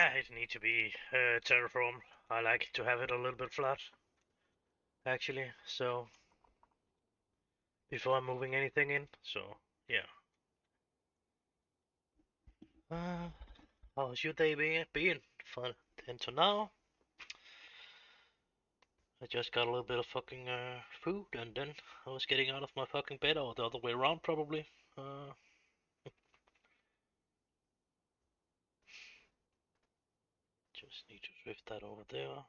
Yeah, it needs to be terraformed. I like to have it a little bit flat, actually. So before I'm moving anything in. So yeah. Uh, how's your day been? Fun until now. I just got a little bit of fucking food, and then I was getting out of my fucking bed, or the other way around, probably. Uh, just need to shift that over there.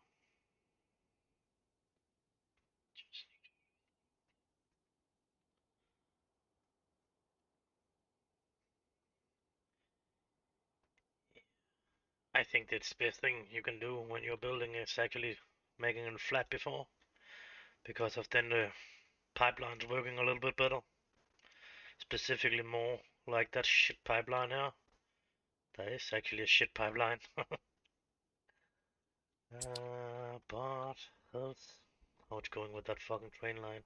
Just I think that's the best thing you can do when you're building is actually making it flat before, because of then the pipeline's working a little bit better. Specifically more like that shit pipeline here. That is actually a shit pipeline. But how it's going with that fucking train line.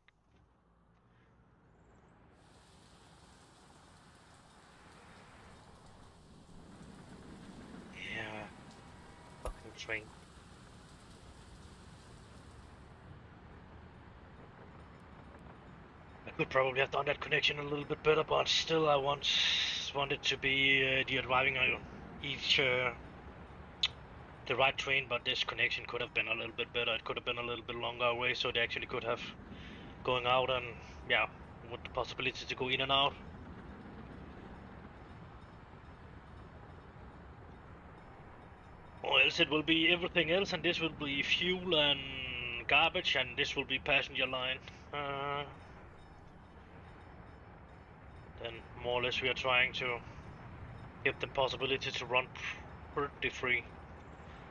Yeah, fucking train. I could probably have done that connection a little bit better, but still I want it to be the arriving on each the right train, but this connection could have been a little bit better. It could have been a little bit longer away, so they actually could have going out and yeah, with the possibility to go in and out. Or else it will be everything else, and this will be fuel and garbage, and this will be passenger line. Then more or less we are trying to give the possibility to run pretty free.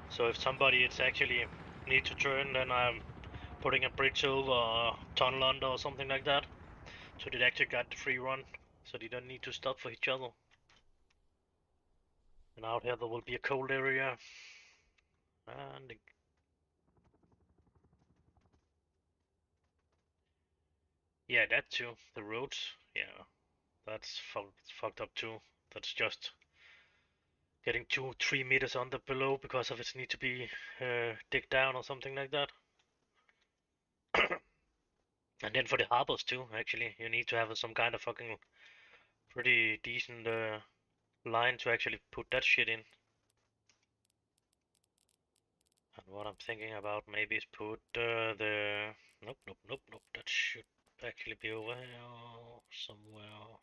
So if somebody is actually need to turn, then I'm putting a bridge over or tunnel under or something like that. So they actually got the free run, so they don't need to stop for each other. And out here there will be a cold area, and yeah, that too. The roads, yeah, that's fucked up too. That's just getting 2-3 meters under below because of its need to be digged down or something like that. And then for the harbors too, actually, you need to have some kind of fucking pretty decent line to actually put that shit in. And what I'm thinking about maybe is put nope, nope, nope, nope. That should actually be over here somewhere.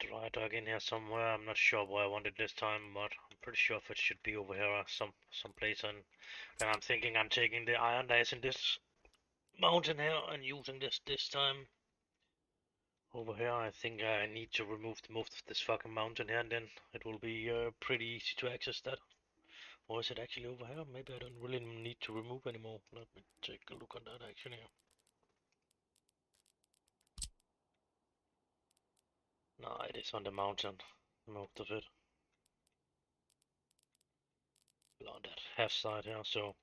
Dry dug in here somewhere. I'm not sure where I want it this time, but I'm pretty sure if it should be over here some place. And then I'm thinking I'm taking the iron that is in this mountain here and using this time. Over here, I think I need to remove most of this fucking mountain here, and then it will be pretty easy to access that. Or is it actually over here? Maybe I don't really need to remove anymore. Let me take a look on that actually. No, it is on the mountain, most of it. On that half side here, so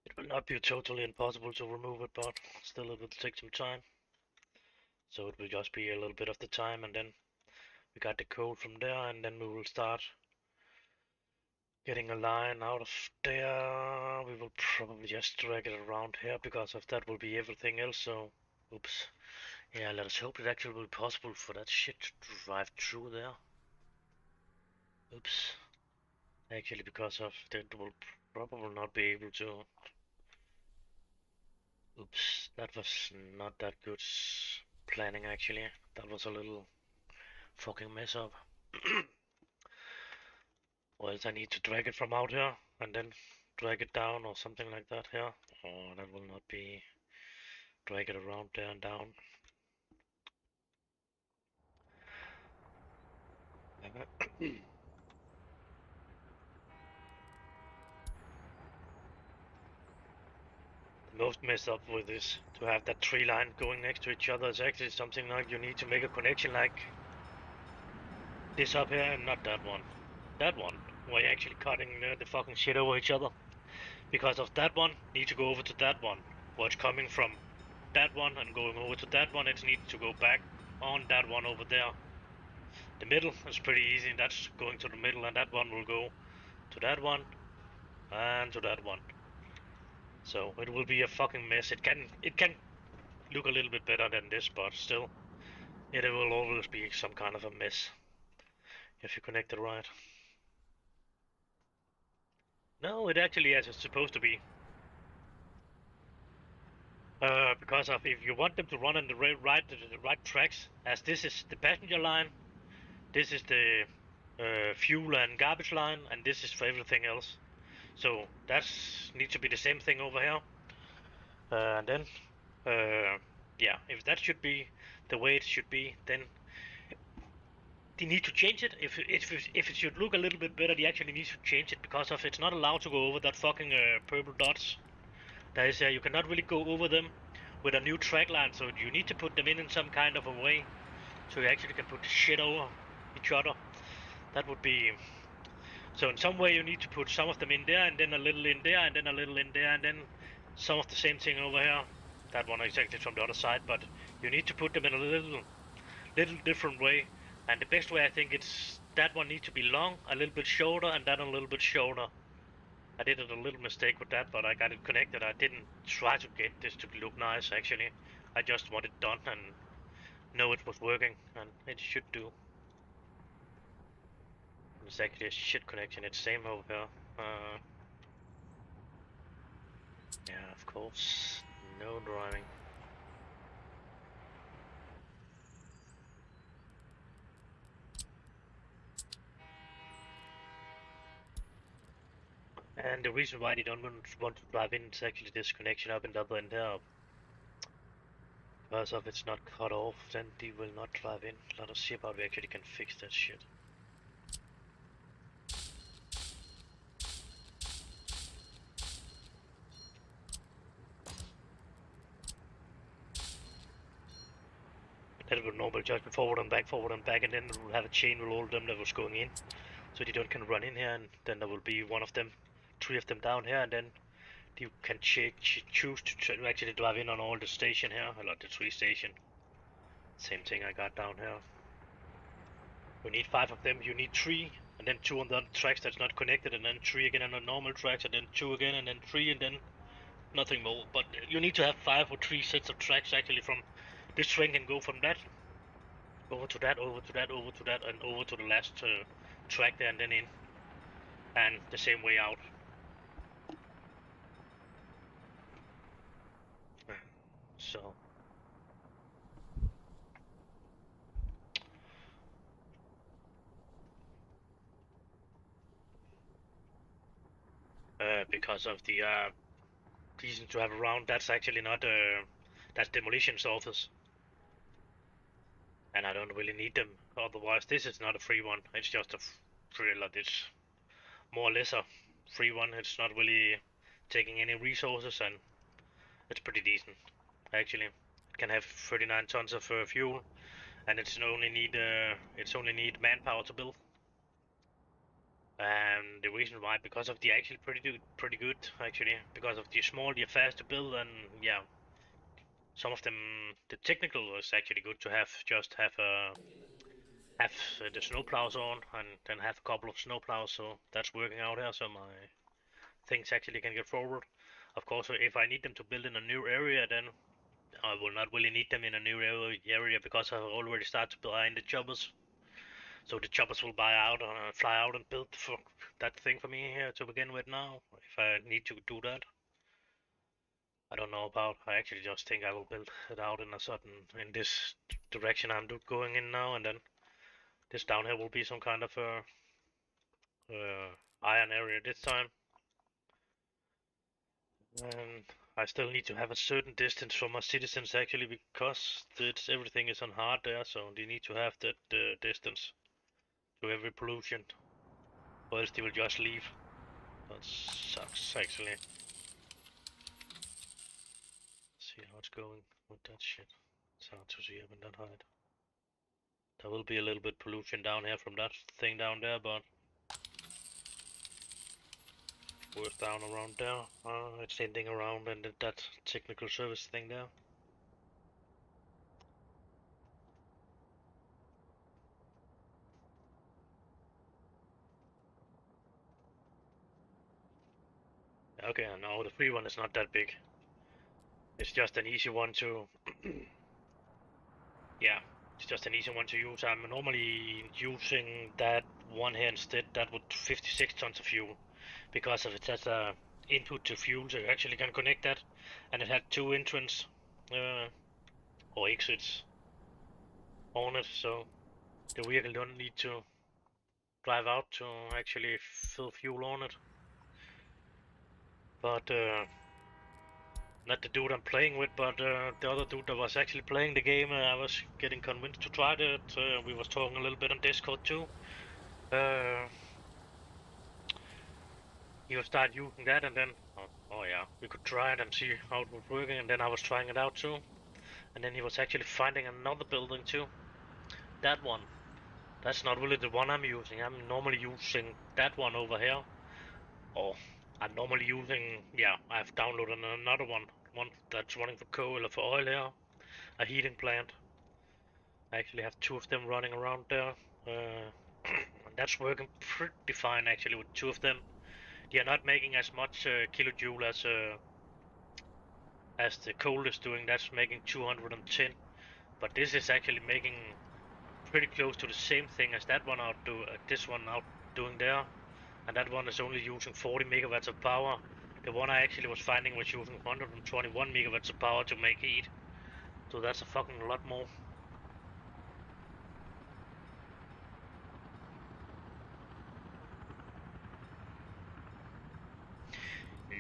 it will not be totally impossible to remove it, but still it will take some time. So it will just be a little bit of the time, and then we got the coal from there, and then we will start getting a line out of there. We will probably just drag it around here because of that will be everything else. So, oops. Yeah, let us hope it actually will be possible for that shit to drive through there. Oops. Actually, because of that, will probably not be able to. Oops, that was not that good planning actually. That was a little fucking mess up. Or else I need to drag it from out here and then drag it down or something like that here. Oh, that will not be. Drag it around there and down. The most messed up with this to have that tree line going next to each other is actually something like you need to make a connection like this up here and not that one. That one, where you're actually cutting the fucking shit over each other. Because of that one, need to go over to that one. Where it's coming from that one and going over to that one, it needs to go back on that one over there. The middle is pretty easy, and that's going to the middle, and that one will go to that one and to that one. So it will be a fucking mess. It can look a little bit better than this, but still, it will always be some kind of a mess if you connect it right. No, it actually is. It's supposed to be. Because of if you want them to run on the right tracks, as this is the passenger line, this is the fuel and garbage line, and this is for everything else. So that needs to be the same thing over here. And then, yeah, if that should be the way it should be, then they need to change it. If it should look a little bit better, they actually need to change it because of it's not allowed to go over that fucking purple dots. That is, you cannot really go over them with a new track line, so you need to put them in some kind of a way so you actually can put the shit over each other. That would be... So in some way you need to put some of them in there, and then a little in there, and then a little in there, and then some of the same thing over here. That one exactly from the other side, but you need to put them in a little different way. And the best way, I think, it's that one needs to be long, a little bit shorter, and that a little bit shorter. I did a little mistake with that, but I got it connected. I didn't try to get this to look nice, actually. I just want it done and know it was working, and it should do. It's actually a shit connection. It's same over here. Yeah, of course. No driving. And the reason why they don't want to drive in is actually this connection up in the other end here. Because if it's not cut off, then they will not drive in. Let us see about we actually can fix that shit. That will normally just be forward and back, and then we'll have a chain with all of them that was going in. So they don't can run in here, and then there will be one of them, 3 of them down here, and then you can choose to actually drive in on all the station here, or the 3 station. Same thing I got down here. You need 5 of them, you need 3, and then 2 on the other tracks that's not connected, and then 3 again on the normal tracks, and then 2 again, and then 3, and then nothing more. But you need to have 5 or 3 sets of tracks actually from this train can go from that over to that, over to that, over to that, and over to the last track there, and then in, and the same way out. So because of the reason to have around, that's actually not that's demolition's office, and I don't really need them. Otherwise, this is not a free one. It's just a free lot. It's more or less a free one. It's not really taking any resources, and it's pretty decent actually. It can have 39 tons of fuel, and it's only need manpower to build. And the reason why, because of the actually pretty good actually, because of the small, they're fast to build, and yeah, some of them the technical is actually good to have. Just have the snowplows on, and then have a couple of snowplows, so that's working out here. So my things actually can get forward. Of course, if I need them to build in a new area, then I will not really need them in a new area because I already started to buy in the choppers. So the choppers will fly out and build for that thing for me here to begin with now, if I need to do that. I don't know about, I actually just think I will build it out in in this direction I'm going in now, and then this down here will be some kind of iron area this time. And I still need to have a certain distance from my citizens actually, because everything is on hard there, so they need to have that distance to every pollution, or else they will just leave. That sucks actually. See how it's going with that shit. It's hard to see up in that height. There will be a little bit pollution down here from that thing down there, but worse down around there. It's ending around and that technical service thing there. Okay, no, the free one is not that big. It's just an easy one to... yeah, it's just an easy one to use. I'm normally using that one here instead. That would 56 tons of fuel. Because of it has a input to fuel, so you actually can connect that. And it had 2 entrance or exits on it, so the vehicle don't need to drive out to actually fill fuel on it. But not the dude I'm playing with, but the other dude that was actually playing the game, I was getting convinced to try it. We was talking a little bit on Discord too. He was start using that, and then oh yeah, we could try it and see how it was working. And then I was trying it out too, and then he was actually finding another building too. That one. That's not really the one I'm using. I'm normally using that one over here. Or I'm normally using, yeah, I've downloaded another one that's running for coal or for oil here, a heating plant. I actually have 2 of them running around there. And that's working pretty fine actually with 2 of them. They are not making as much kilojoule as the coal is doing. That's making 210. But this is actually making pretty close to the same thing as that one this one out doing there. And that one is only using 40 megawatts of power. The one I actually was finding was using 121 megawatts of power to make heat. So that's a fucking lot more.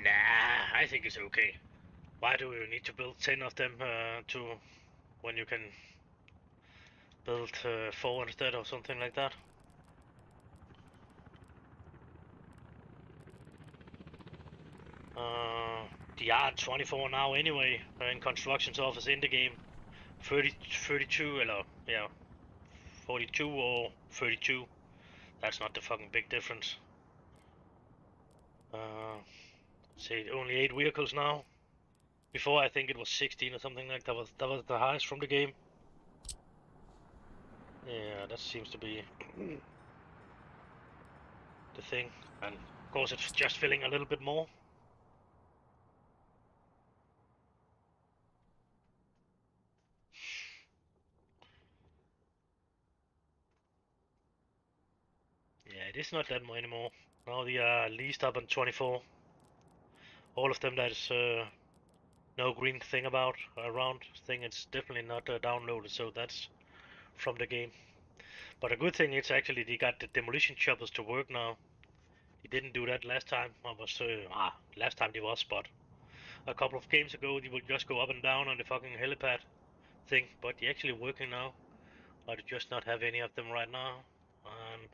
Nah, I think it's okay. Why do you need to build 10 of them when you can build 4 instead or something like that? The R24 now anyway, in construction's office in the game. 32, yeah, 42 or 32. That's not the fucking big difference. Say only 8 vehicles now. Before I think it was 16 or something like that. That was the highest from the game. Yeah, that seems to be the thing. And of course it's just filling a little bit more. Yeah, it is not that much anymore. Now they are leased up on 24. All of them that is no green thing around thing, it's definitely not downloaded, so that's from the game. But a good thing is actually they got the demolition choppers to work now. He didn't do that last time. Last time they was, but a couple of games ago they would just go up and down on the fucking helipad thing, but they're actually working now. I just not have any of them right now. And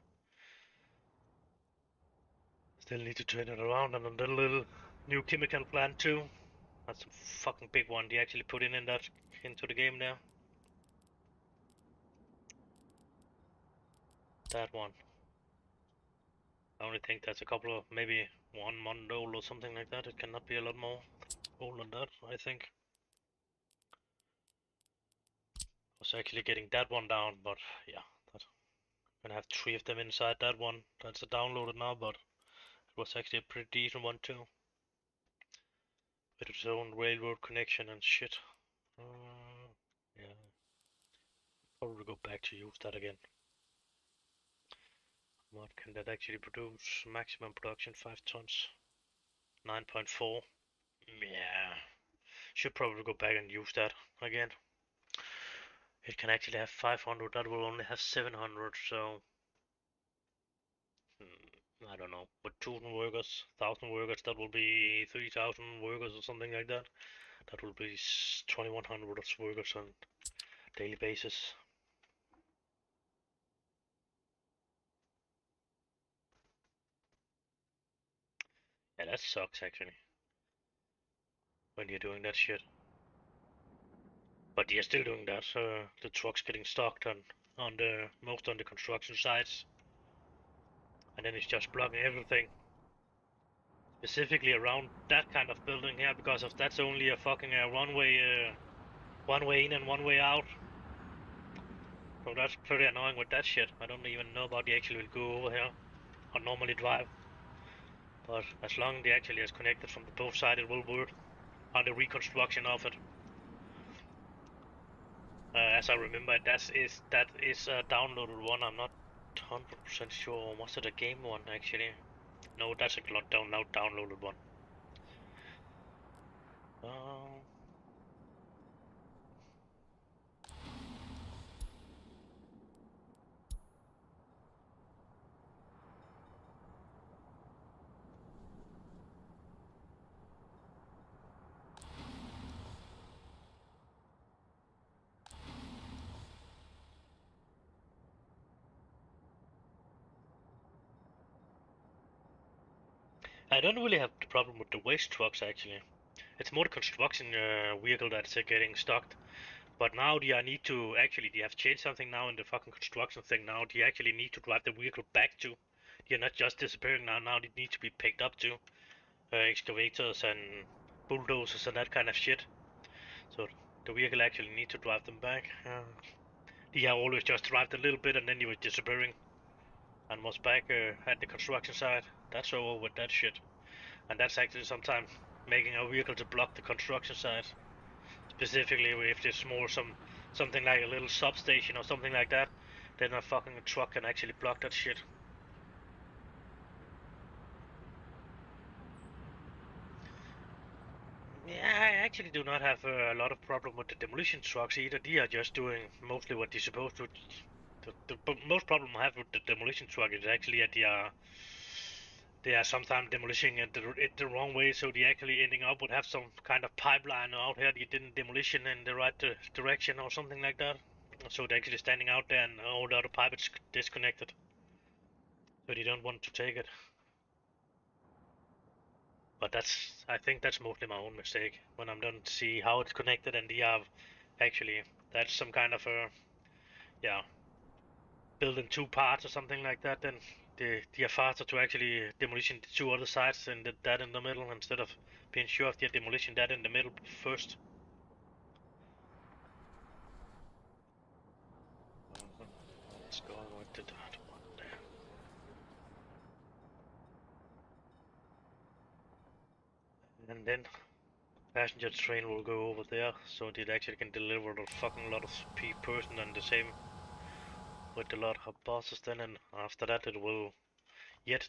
still need to turn it around and a little new chemical plant too. That's a fucking big one they actually put in that into the game now. That one. I only think that's a couple of maybe 1 month old or something like that. It cannot be a lot more old than that, I think. I was actually getting that one down, but yeah, that I'm gonna have 3 of them inside that one. That's a downloaded now, but it was actually a pretty decent one too. With its own railroad connection and shit. Yeah, probably go back to use that again. What can that actually produce? Maximum production 5 tons. 9.4. Yeah, should probably go back and use that again. It can actually have 500, that will only have 700, so I don't know. With 2,000 workers, 1,000 workers, that will be 3,000 workers or something like that. That will be 2,100 workers on daily basis. Yeah, that sucks actually. When you're doing that shit. But you're still doing that, so the truck's getting stocked on the most on the construction sites. And then it's just blocking everything. Specifically around that kind of building here, because of that's only a fucking one way in and one way out. So that's pretty annoying with that shit. I don't even know about the actually will go over here or normally drive. But as long as it actually is connected from the both sides, it will work on the reconstruction of it. As I remember, that is a downloaded one. I'm not 100% sure. Was it a game one actually? No, that's a downloaded one. I don't really have the problem with the waste trucks actually. It's more the construction vehicle that's getting stuck. But now they need to actually, they have changed something now in the fucking construction thing now. They actually need to drive the vehicle back to. They're not just disappearing now. Now they need to be picked up to. Excavators and bulldozers and that kind of shit. So the vehicle actually need to drive them back. They have always just drive a little bit and then they were disappearing. And was back at the construction site. That's over with that shit. And that's actually sometimes making a vehicle to block the construction site. Specifically if there's more something like a little substation or something like that, then a fucking truck can actually block that shit. Yeah, I actually do not have a lot of problem with the demolition trucks either. They are just doing mostly what they're supposed to. The most problem I have with the demolition truck is actually that they are sometimes demolishing it the wrong way, so they actually ending up would have some kind of pipeline out here. They didn't demolition in the right direction or something like that. So they're actually standing out there and all the other pipe is disconnected. So they don't want to take it. But I think that's mostly my own mistake. When I'm done to see how it's connected and they have actually, that's some kind of a, yeah, built in two parts or something like that, then they are faster to actually demolition the two other sides and that in the middle instead of being sure of the demolition that in the middle first. Let's go with that one there. And then passenger train will go over there, so it actually can deliver a fucking lot of person and the same with a lot of buses then, and after that it will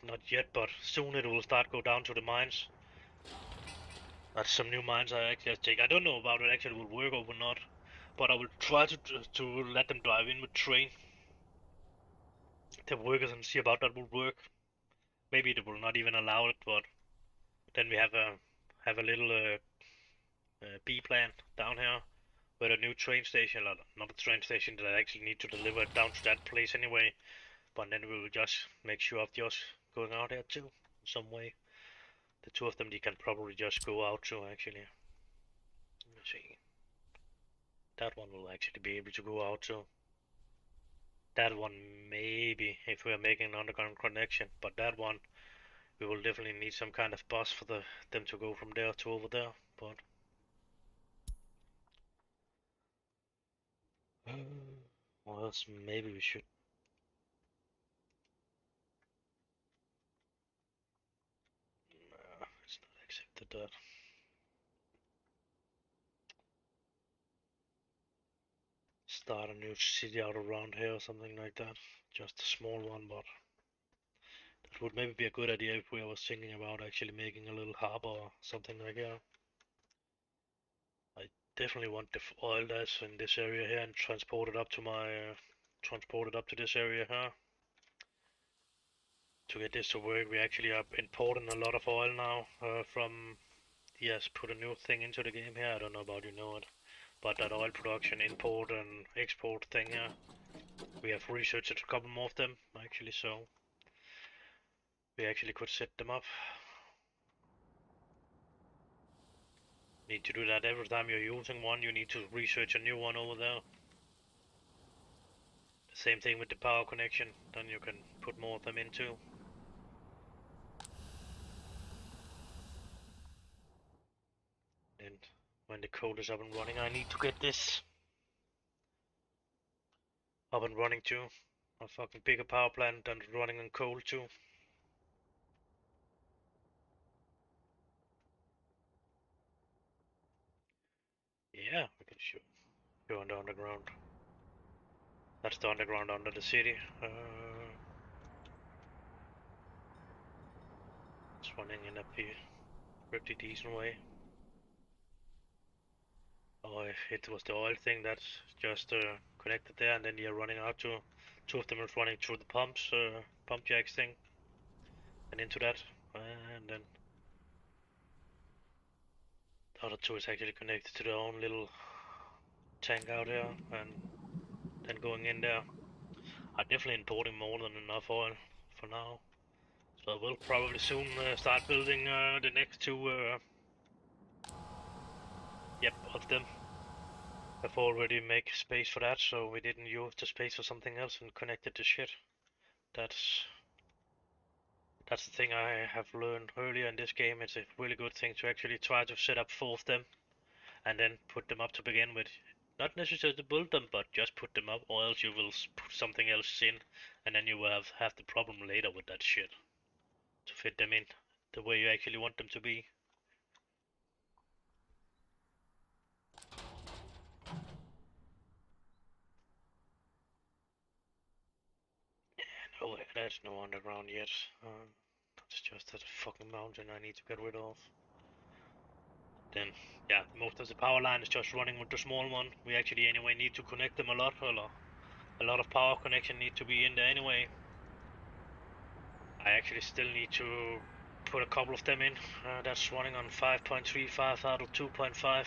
not yet, but soon it will start go down to the mines. That's some new mines I actually take. I don't know about it actually will work or not, but I will try to let them drive in with train. The workers and see about that will work. Maybe they will not even allow it, but then we have a little B plan down here with a new train station, not a train station that I actually need to deliver it down to that place anyway. But then we will just make sure of just going out there too, in some way. The two of them, they can probably just go out too, actually. Let me see. That one will actually be able to go out too. That one maybe, if we are making an underground connection, but that one, we will definitely need some kind of bus for them to go from there to over there, but... What else maybe we should... Nah, it's not accepted that. Start a new city out around here or something like that. Just a small one, but that would maybe be a good idea if we were thinking about actually making a little harbor or something like that. I definitely want the oil that's in this area here and transport it up to this area here. To get this to work, we actually are importing a lot of oil now from... Yes, put a new thing into the game here. I don't know about you know it, but that oil production import and export thing here, we have researched a couple more of them actually, so we actually could set them up. Need to do that every time you're using one, you need to research a new one over there. The same thing with the power connection, then you can put more of them into. And when the code is up and running, I need to get this up and running too. A fucking bigger power plant and running on coal too. Yeah, we can show on the underground. That's the underground under the city. It's running in a pretty decent way. Oh, it was the oil thing that's just connected there, and then you're running out to two of them is running through the pump jacks thing, and into that, and then the other two is actually connected to their own little tank out there, and then going in there. I'm definitely importing more than enough oil for now, so I will probably soon start building the next two. Yep, of them. I've already make space for that, so we didn't use the space for something else and connected the shit. That's the thing I have learned earlier in this game. It's a really good thing to actually try to set up 4 of them and then put them up to begin with. Not necessarily to build them, but just put them up, or else you will put something else in, and then you will have the problem later with that shit to fit them in the way you actually want them to be. No, there's no underground yet. It's just that fucking mountain I need to get rid of. Then, yeah, most of the power line is just running with the small one. We actually anyway need to connect them a lot. A lot of power connection need to be in there anyway. I actually still need to put a couple of them in. That's running on 5.35 out of 2.5.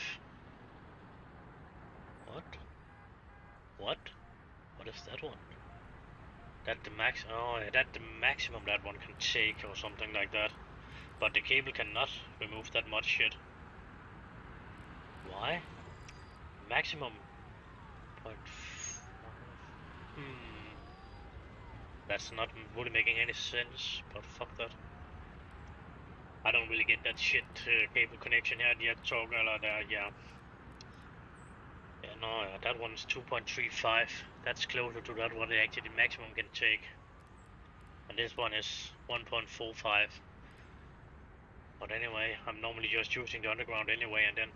What? What? What is that one? That the max? Oh, yeah, that the maximum that one can take or something like that. But the cable cannot remove that much shit. Why? Maximum. That's not really making any sense, but fuck that. I don't really get that shit cable connection here. The talking a lot there, yeah. Yeah, no, that one's 2.35. That's closer to that one actually the maximum can take. And this one is 1.45. But anyway, I'm normally just using the underground anyway, and then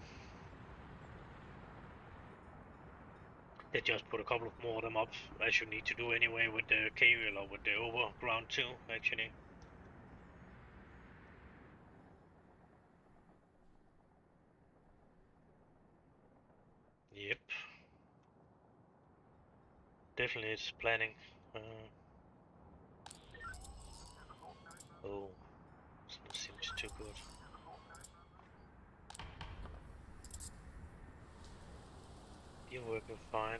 they just put a couple of more of them up, as you need to do anyway with the cable or with the overground too, actually. Yep. Definitely it's planning. Oh, this seems too good. You're working fine.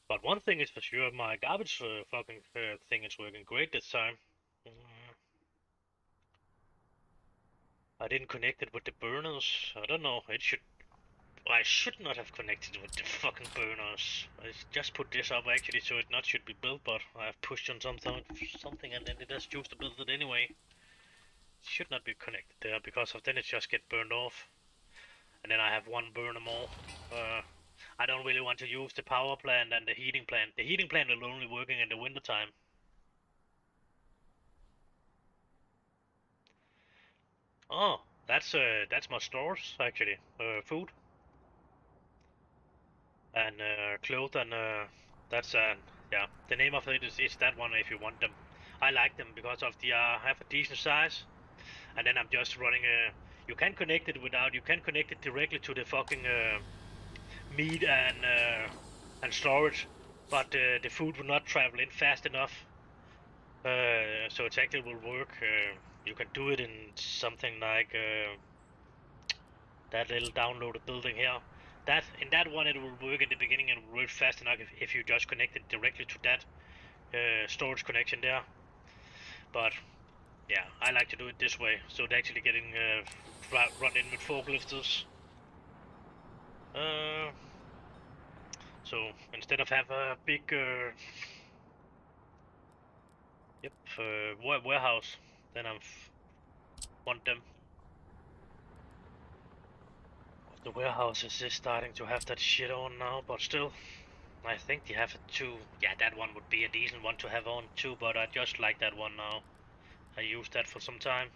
But one thing is for sure, my garbage fucking thing is working great this time. I didn't connect it with the burners. I don't know. I should not have connected with the fucking burners. I just put this up actually so it not should be built, but I've pushed on something and then it has used to build it anyway. It should not be connected there because of then it just get burned off. And then I have one burner more. I don't really want to use the power plant and the heating plant. The heating plant will only working in the winter time. Oh, that's my stores actually. Food and clothes and that's yeah. The name of it is that one if you want them. I like them because of the have a decent size, and then I'm just running a. You can connect it without. You can connect it directly to the fucking meat and storage, but the food will not travel in fast enough. So it actually will work. You can do it in something like that little downloaded building here. That in that one it will work in the beginning and work fast enough if you just connect it directly to that storage connection there. But yeah, I like to do it this way, so they're actually getting run in with forklifters. So instead of have a big warehouse, then I want them. The warehouses is starting to have that shit on now, but still, I think they have it too. Yeah, that one would be a decent one to have on too, but I just like that one now. I used that for some time.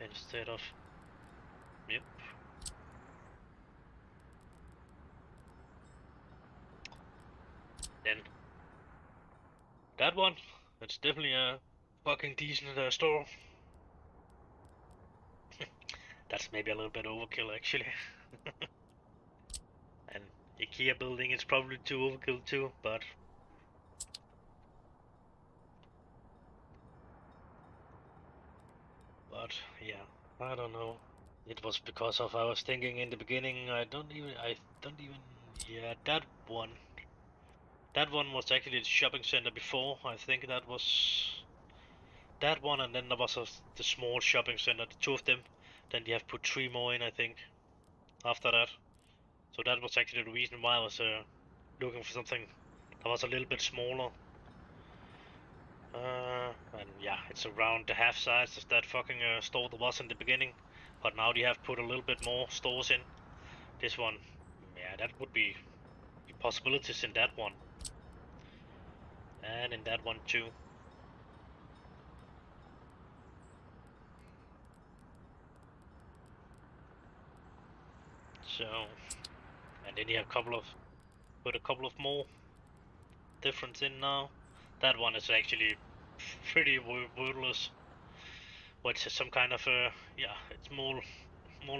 instead of, yep. Then that one, it's definitely a fucking decent store. That's maybe a little bit overkill actually. And IKEA building is probably too overkill too, but yeah, I don't know. It was because of I was thinking in the beginning. I don't even. Yeah, That one was actually the shopping center before. I think that was that one, and then there was the small shopping center, the two of them. Then they have put three more in, I think, after that. So that was actually the reason why I was looking for something that was a little bit smaller. And yeah, it's around the half size of that fucking store that was in the beginning. But now they have put a little bit more stores in. This one, yeah, that would be possibilities in that one. And in that one too. So, and then you have put a couple of more difference in now. That one is actually pretty wordless. Which is some kind of yeah, it's more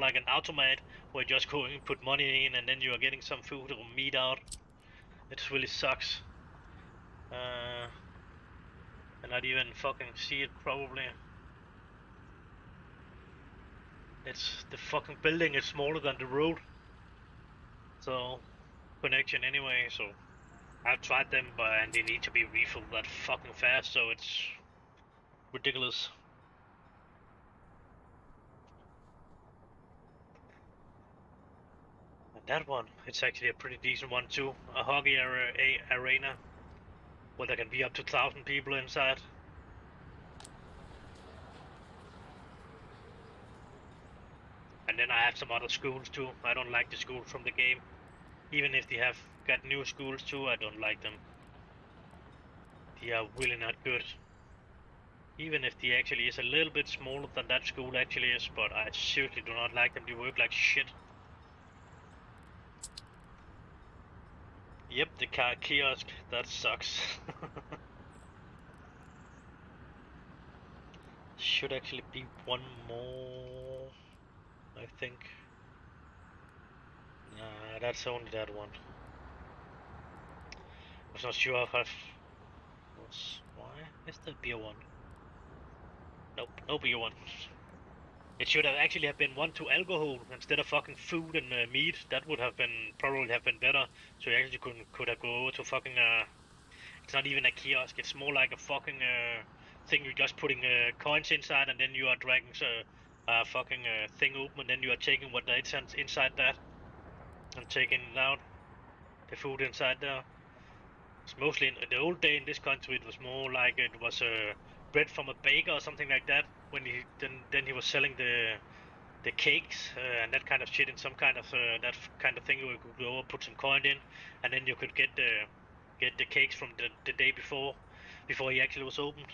like an automat where you just go and put money in and then you are getting some food or meat out. It really sucks. Uh, and not even fucking see it probably. It's the fucking building is smaller than the road. So connection anyway, so I've tried them but and they need to be refilled that fucking fast, so it's ridiculous. And that one, it's actually a pretty decent one too. A hockey arena where there can be up to 1,000 people inside. And then I have some other schools too. I don't like the schools from the game. Even if they have got new schools too, I don't like them. They are really not good. Even if they actually is a little bit smaller than that school actually is, but I seriously do not like them. They work like shit. Yep, the car kiosk, that sucks. Should actually be one more, I think. Nah, that's only that one. I was not sure if I've... Why is the beer one? Nope, no beer one. It should have actually have been one to alcohol instead of fucking food and meat. That would have been probably have been better. So you actually could have go over to fucking it's not even a kiosk. It's more like a fucking thing. You're just putting coins inside, and then you are dragging fucking thing open, and then you are taking what is inside that and taking it out. The food inside there. It's mostly in the old day in this country. It was more like it was bread from a baker or something like that. When he then he was selling the cakes and that kind of shit in some kind of that kind of thing where you could go and put some coin in, and then you could get the cakes from the day before he actually was opened.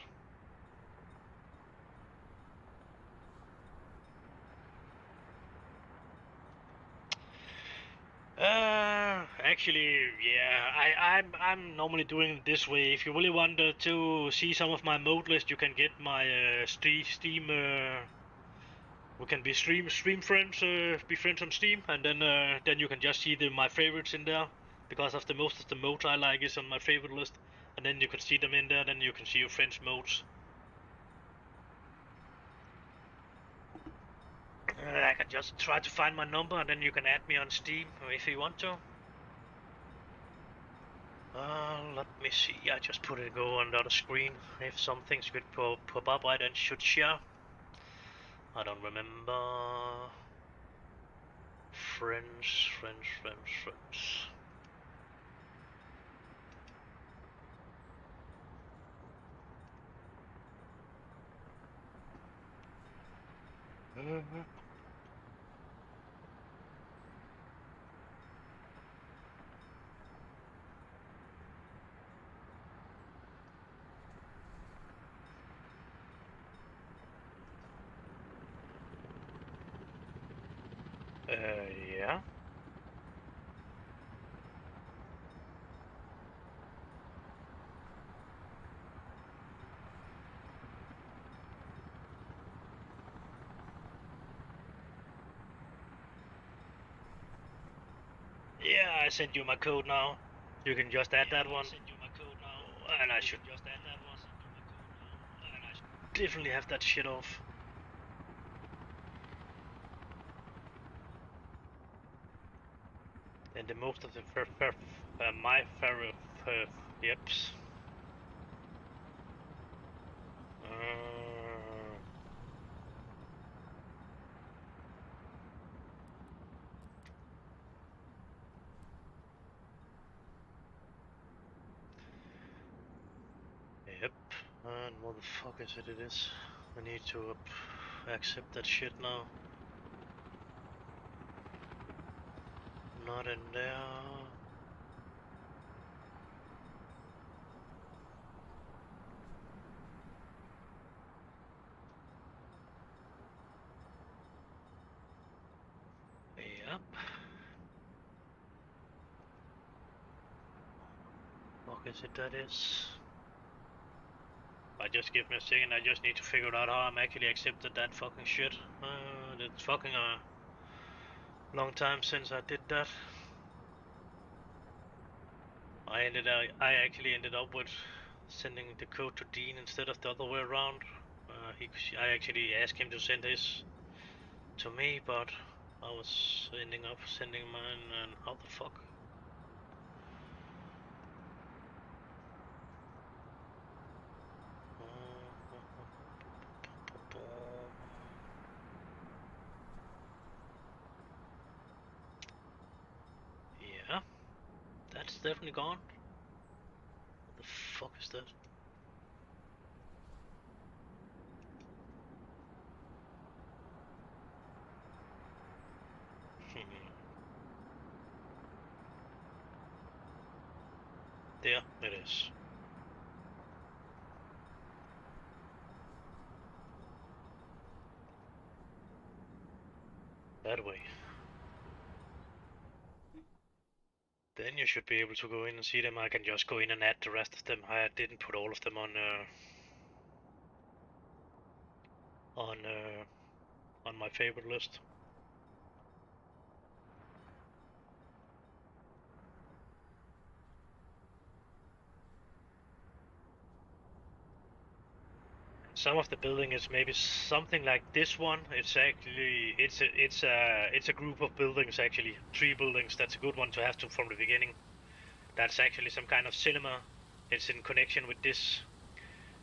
Actually, yeah, I'm normally doing it this way. If you really want to see some of my mode list, you can get my Steam. We can be stream friends, be friends on Steam, and then you can just see my favorites in there because of the most of the modes I like is on my favorite list, and then you can see them in there. Then you can see your friends' modes. I can just try to find my number, and then you can add me on Steam if you want to. Let me see. I just put it go on the other screen. If some things could pop up, I then should share. I don't remember. Friends. Yeah. Yeah, I sent you my code now. You can just add that one. And I should definitely have that shit off. And the most of the my yeps. Yep. And what the fuck is it? It is. I need to accept that shit now. Not in there. Yep. Fuck is it that is? Just give me a second, I just need to figure out how I'm actually accepted that fucking shit. It's fucking a long time since I did that. I actually ended up with sending the code to Dean instead of the other way around. I actually asked him to send his to me, but I was ending up sending mine, and how the fuck? Yeah, that's definitely gone. What the fuck is that? There it is. That way. Then you should be able to go in and see them. I can just go in and add the rest of them. I didn't put all of them on on my favorite list. Some of the building is maybe something like this one. It's actually it's a group of buildings actually, 3 buildings. That's a good one to have to from the beginning. That's actually some kind of cinema. It's in connection with this.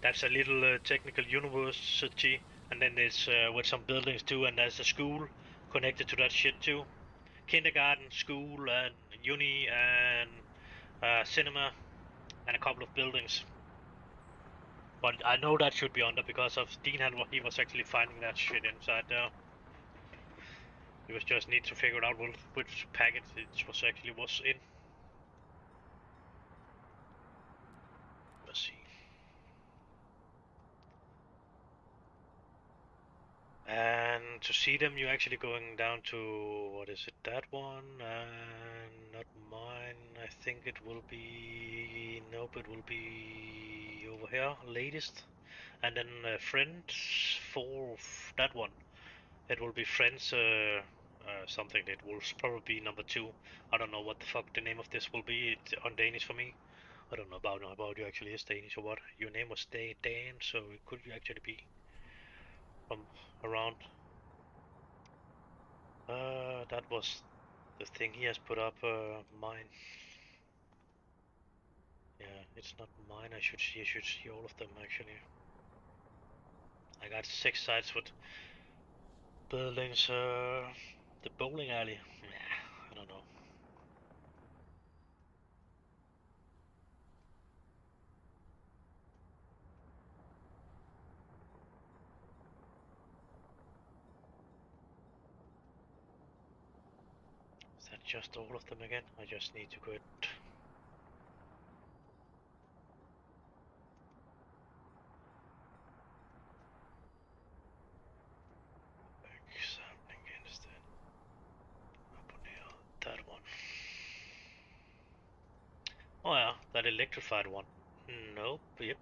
That's a little technical university, and then there's with some buildings too, and there's a school connected to that shit too. Kindergarten, school, and uni, and cinema, and a couple of buildings. But I know that should be under because of Dean had he was actually finding that shit inside there. He was just need to figure out which packet it was actually was in. Let's see. And to see them, you're actually going down to, what is it, that one? And not mine. I think it will be, nope, it will be over here, latest. And then friends for that one. It will be friends something. It will probably be number 2. I don't know what the fuck the name of this will be on Danish for me. I don't know about you actually is Danish or what. Your name was Dan, so it could you actually be from around. That was the thing he has put up. Mine. Yeah, it's not mine. I should see all of them actually. I got 6 sites with buildings. The bowling alley. Nah, I don't know. Is that just all of them again? I just need to go examining instead. Oh yeah, that electrified one. Nope, yep.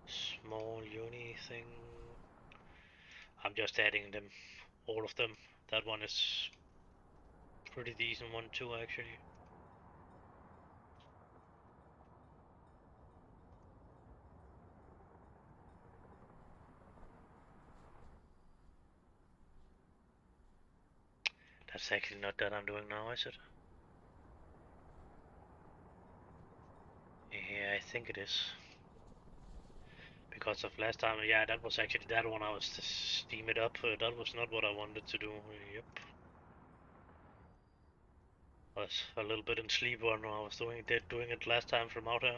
Small uni thing. I'm just adding them, all of them. That one is pretty decent one too, actually. That's actually not that I'm doing now, is it? Yeah, I think it is. Because of last time, yeah, that was actually that one I was to steam it up. That was not what I wanted to do. Yep. I was a little bit in sleep when I was doing it last time from out here.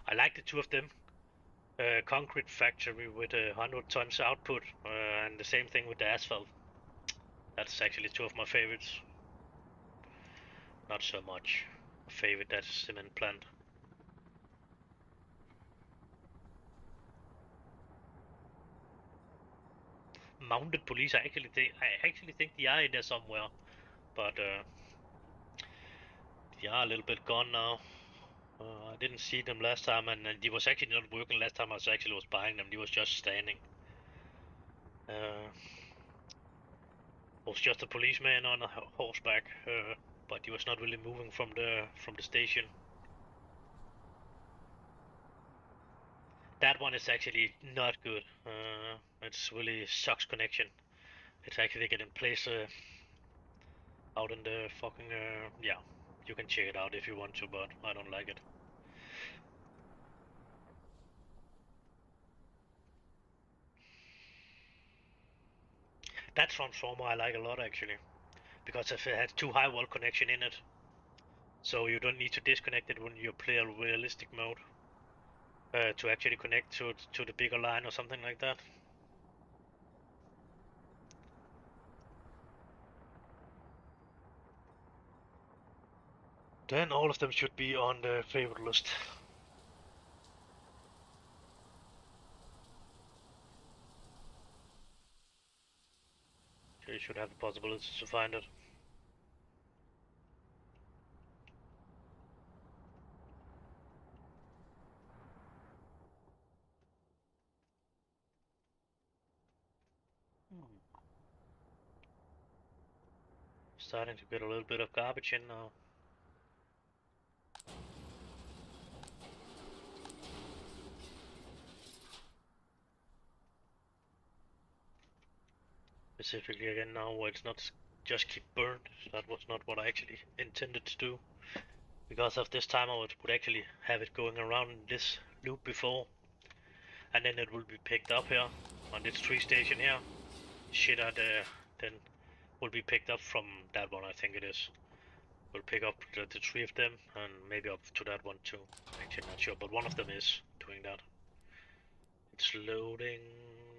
I like the two of them. Concrete factory with 100 tons output, and the same thing with the asphalt. That's actually two of my favorites. Not so much a favorite that cement plant. Mounted police. I actually think they are in there somewhere, but they are a little bit gone now. I didn't see them last time, and they was actually not working last time. I was buying them. They was just standing. Was just a policeman on a horseback, but he was not really moving from the station. That one is actually not good. It's really sucks connection. It's actually getting placed out in the fucking yeah. You can check it out if you want to, but I don't like it. That transformer I like a lot actually, because if it has too high wall connection in it, so you don't need to disconnect it when you play a realistic mode to actually connect to the bigger line or something like that. Then all of them should be on the favorite list. So you should have the possibility to find it. Starting to get a little bit of garbage in now. Specifically again now where it's not just keep burned. That was not what I actually intended to do. Because of this time I would actually have it going around this loop before. And then it will be picked up here on this tree station here. Shit then will be picked up from that one, I think it is. We'll pick up the three of them and maybe up to that one too. Actually not sure, but one of them is doing that. It's loading,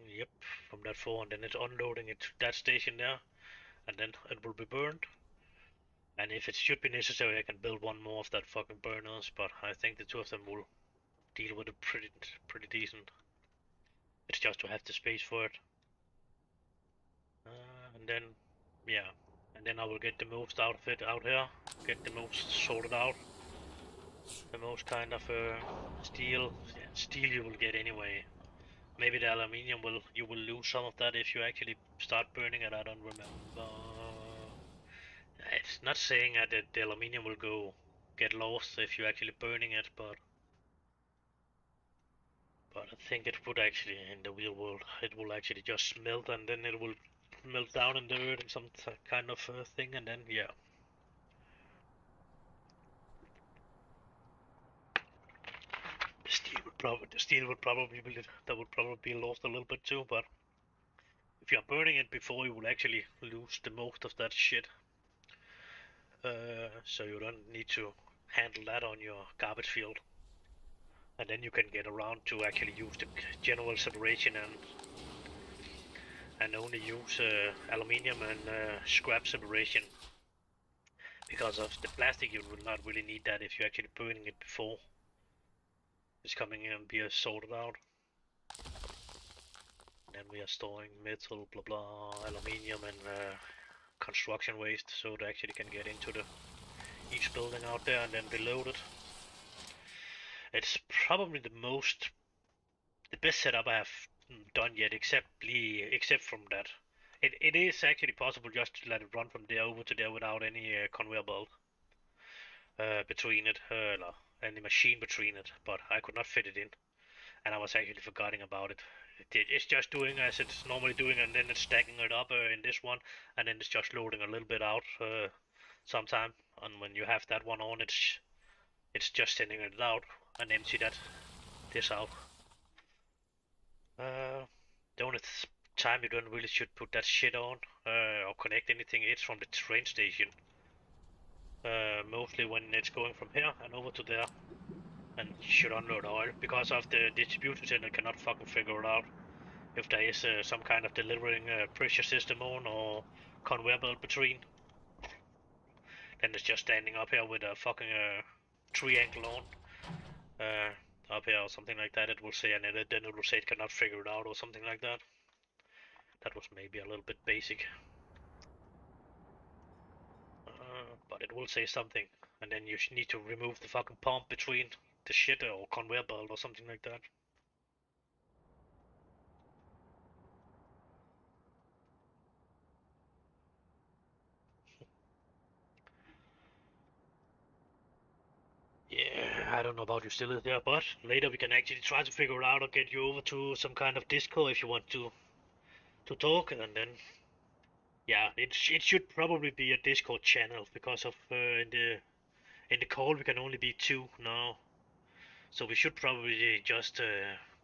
yep, from that 4 and then it's unloading it to that station there. And then it will be burned. And if it should be necessary, I can build one more of that fucking burners, but I think the two of them will deal with it pretty decent. It's just to have the space for it. And then, yeah, and then I will get the most out of it out here. Get the most sorted out. The most kind of steel, yeah, steel you will get anyway. Maybe the aluminium you will lose some of that if you actually start burning it. I don't remember. It's not saying that the aluminium will get lost if you're actually burning it, but I think it would actually in the real world it will actually just melt and then it will melt down in the earth and some kind of thing and then yeah. The steel would probably be that would probably be lost a little bit too, but if you're burning it before you will actually lose the most of that shit. So you don't need to handle that on your garbage field. And then you can get around to actually use the general separation and only use aluminium and scrap separation Because of the plastic, you will not really need that if you're actually burning it before it's coming in and be sorted out. And then we are storing metal, blah blah, aluminium, and construction waste, so they actually can get into each building out there and then be loaded. It's probably the best setup I have done yet, except from that. It is actually possible just to let it run from there over to there without any conveyor belt between it, no, any machine between it, but I could not fit it in, and I was actually forgetting about it. It's just doing as it's normally doing, and then it's stacking it up in this one, and then it's just loading a little bit out sometime. And when you have that one on, it's just sending it out and empty this out. The only time you don't really should put that shit on or connect anything, it's from the train station. Mostly when it's going from here and over to there, and you should unload oil, because of the distribution center cannot fucking figure it out if there is some kind of delivering pressure system on or conveyor belt between. Then it's just standing up here with a fucking triangle on up here or something like that. It will say, and then it will say it cannot figure it out or something like that. That was maybe a little bit basic. But it will say something, and then you need to remove the fucking pump between the shit or conveyor belt or something like that. Yeah, I don't know about you still there, but later we can actually try to figure it out or get you over to some kind of Discord if you want to talk, and then yeah, it should probably be a Discord channel, because of in the call we can only be two now, so we should probably just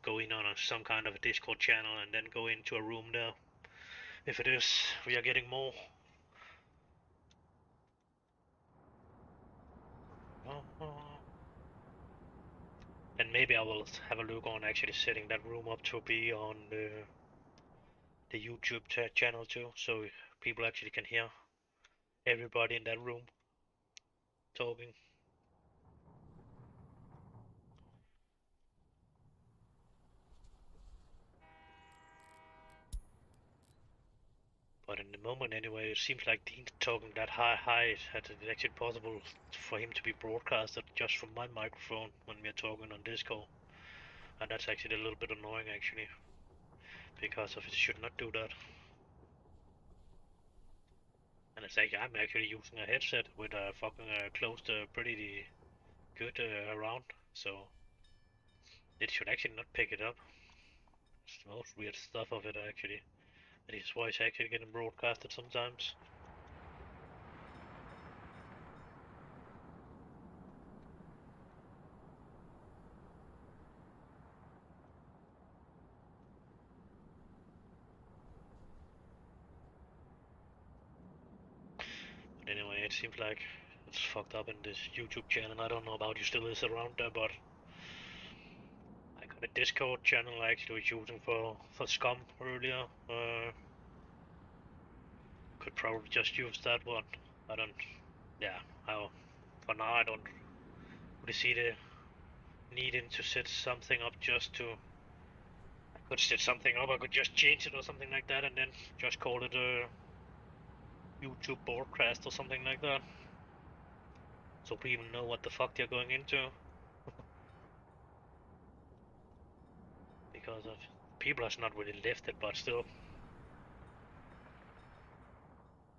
go in on some kind of a Discord channel and then go into a room there. If it is, we are getting more. And maybe I will have a look on actually setting that room up to be on the YouTube channel too, so people actually can hear everybody in that room talking. But in the moment anyway, it seems like Dean's talking that high that it's actually possible for him to be broadcasted just from my microphone when we're talking on Discord. And that's actually a little bit annoying actually, because of it should not do that. And it's like I'm actually using a headset with a fucking closed pretty good around, so it should actually not pick it up. It's the most weird stuff of it actually. That his voice actually getting broadcasted sometimes. But anyway, it seems like it's fucked up in this YouTube channel. I don't know about you still is around there, but I got a Discord channel I actually was using for Scum earlier. Could probably just use that one. I don't. Yeah. For now I don't really see the needing to set something up just to. I could set something up. I could just change it or something like that, and then just call it a YouTube broadcast or something like that, so people know what the fuck they're going into. Because of people has not really left it, but still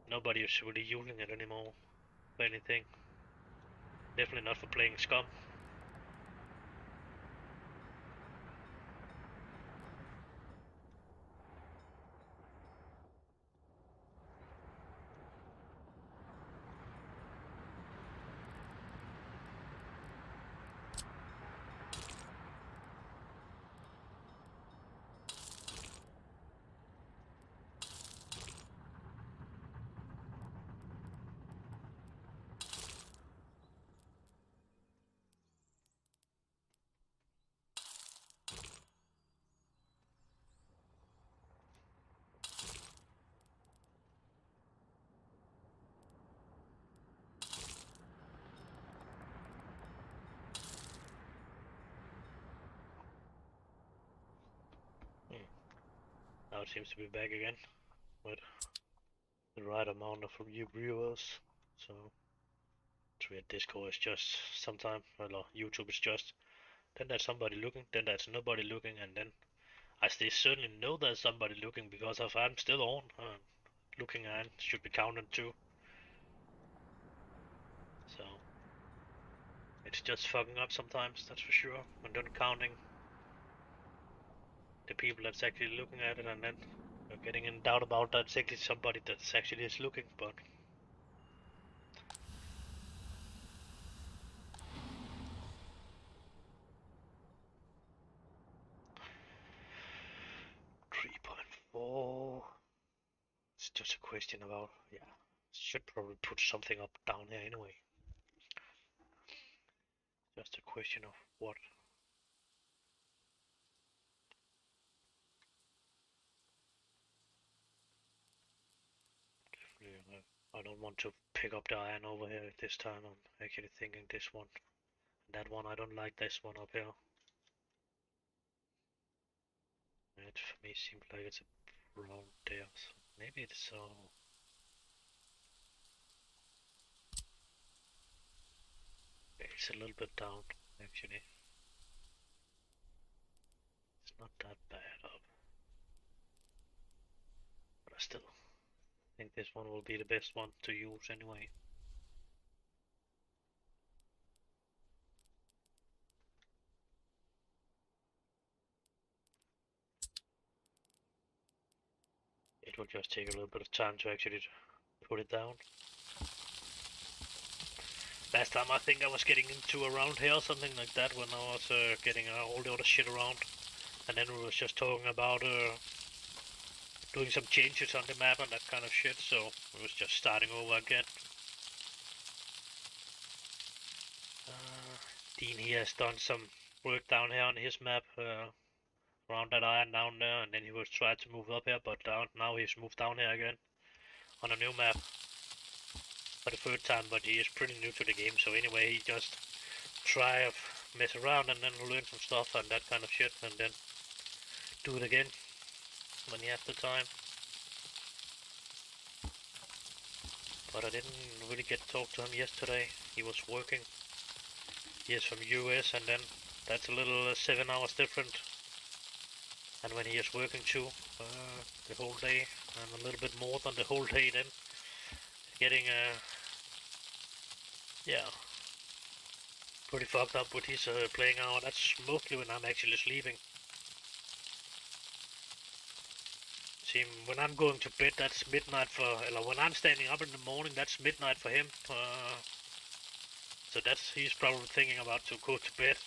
nobody is really using it anymore for anything. Definitely not for playing Scum. Now it seems to be back again with the right amount of viewers. So Discord is just sometimes, well, YouTube is just then there's somebody looking, then there's nobody looking, and then I still certainly know there's somebody looking because if I'm still on, looking and should be counted too. So it's just fucking up sometimes, that's for sure. And then counting the people that's actually looking at it, and then you're getting in doubt about that it's actually somebody that's actually is looking, but 3.4. It's just a question about, yeah, should probably put something up down here anyway. Just a question of what. Definitely, I don't want to pick up the iron over here this time. I'm actually thinking this one. That one, I don't like this one up here. It for me seems like it's around there, so maybe it's it's a little bit down actually. It's not that bad up, but I still think this one will be the best one to use anyway. It will just take a little bit of time to actually put it down. Last time I think I was getting into around here, something like that, when I was getting all the other shit around. And then we was just talking about doing some changes on the map and that kind of shit, so it was just starting over again. Dean here has done some work down here on his map, around that iron down there, and then he was trying to move up here, but now he's moved down here again on a new map for the third time, but he is pretty new to the game, so anyway, he just try to mess around and then learn some stuff and that kind of shit, and then do it again when he has the time. But I didn't really get to talk to him yesterday. He was working. He is from US, and then that's a little 7 hours different. And when he is working too, the whole day, and a little bit more than the whole day, then getting yeah, pretty fucked up with his playing hour. That's mostly when I'm actually sleeping. See, when I'm going to bed, that's midnight for, or when I'm standing up in the morning, that's midnight for him. So he's probably thinking about to go to bed.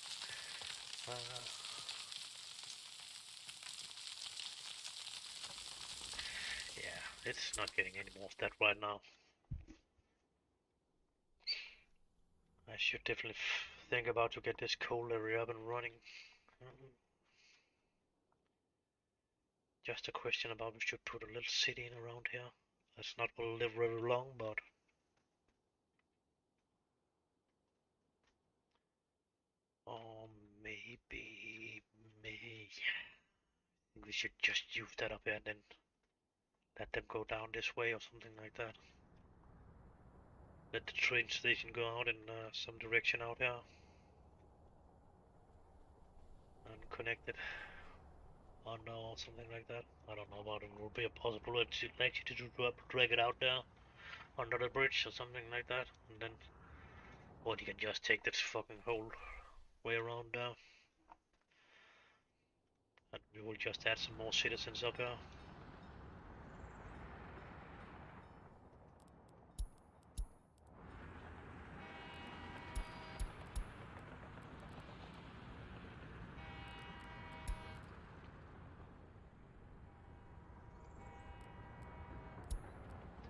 Yeah, it's not getting any more of that right now. I should definitely think about to get this coal area up and running. Just a question about we should put a little city in around here. That's not will live very long, but oh, maybe we should just use that up here and then let them go down this way or something like that. Let the train station go out in some direction out here and connect it under or something like that. I don't know about it. It will be a possibility actually to drag it out there under the bridge or something like that, and then or you can just take this fucking whole way around there. And we will just add some more citizens up here.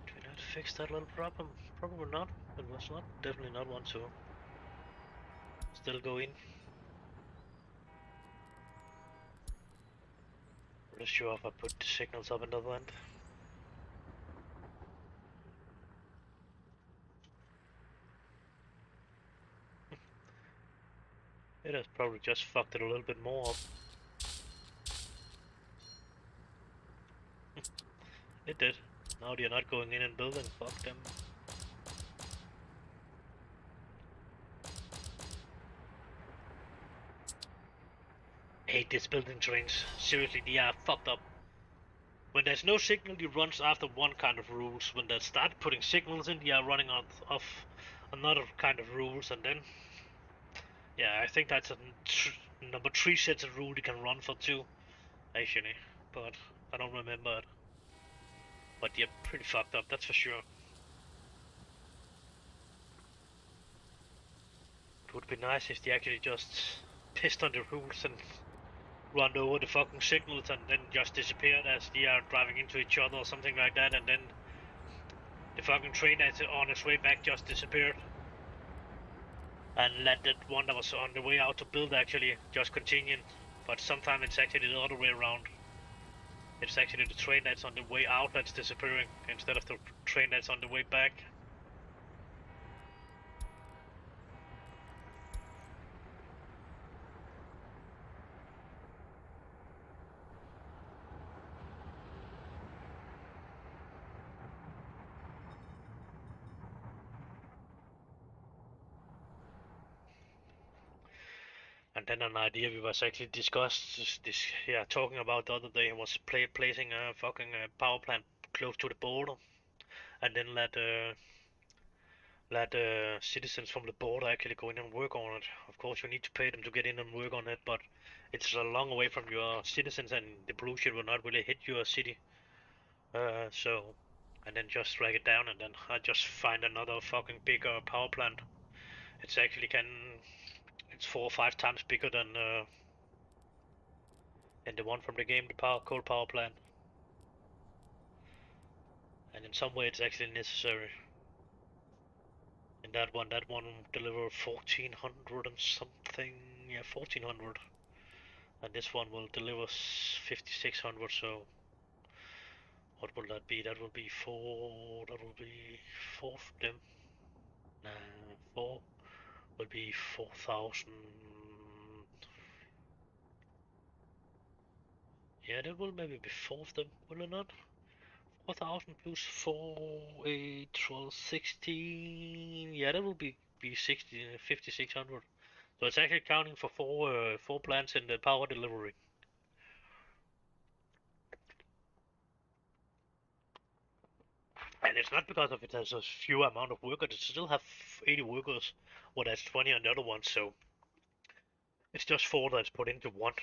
Did we not fix that little problem? Probably not. It was not. Definitely not want to still go in. Not sure if I put the signals up in the other end. It has probably just fucked it a little bit more up. It did. Now they're not going in and building. Fuck them. Hate these building trains. Seriously, they are fucked up. When there's no signal, it runs after one kind of rules. When they start putting signals in, they are running out of another kind of rules, and then yeah, I think that's a number 3 sets of rule you can run for too, actually, but I don't remember it. But yeah, pretty fucked up, that's for sure. It would be nice if they actually just pissed on the rules and run over the fucking signals and then just disappeared as they are driving into each other or something like that, and then the fucking train that's on its way back just disappeared. And let that one that was on the way out to build actually just continue. But sometimes it's actually the other way around. It's actually the train that's on the way out that's disappearing instead of the train that's on the way back. And then an idea we was actually discussed this yeah, talking about the other day was placing a fucking power plant close to the border, and then let citizens from the border actually go in and work on it. Of course, you need to pay them to get in and work on it, but it's a long way from your citizens, and the pollution will not really hit your city. So, and then just drag it down, and then I just find another fucking bigger power plant. It's actually it's 4 or 5 times bigger than the one from the game, the coal power plant. And in some way, it's actually necessary. In that one deliver 1400 and something, yeah, 1400, and this one will deliver 5600. So, what will that be? That will be four. That will be four of them. Four will be 4000. Yeah, that will maybe be 4 of them, will it not? 4000 plus 4, 8, 12, 16. Yeah, that will be 60, 5600. So it's actually counting for four plants in the power delivery. And it's not because of it has a few amount of workers. It still have 80 workers, well that's 20 on the other one, so it's just 4 that's put into one.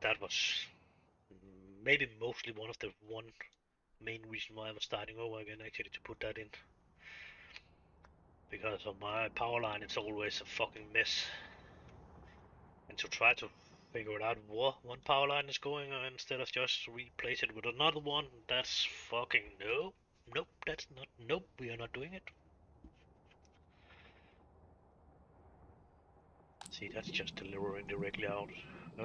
That was maybe mostly one main reason why I was starting over again, actually, to put that in. Because of my power line, it's always a fucking mess. And to try to figure it out where one power line is going instead of just replace it with another one, that's fucking no. Nope, that's not. Nope, we are not doing it. See, that's just delivering directly out. The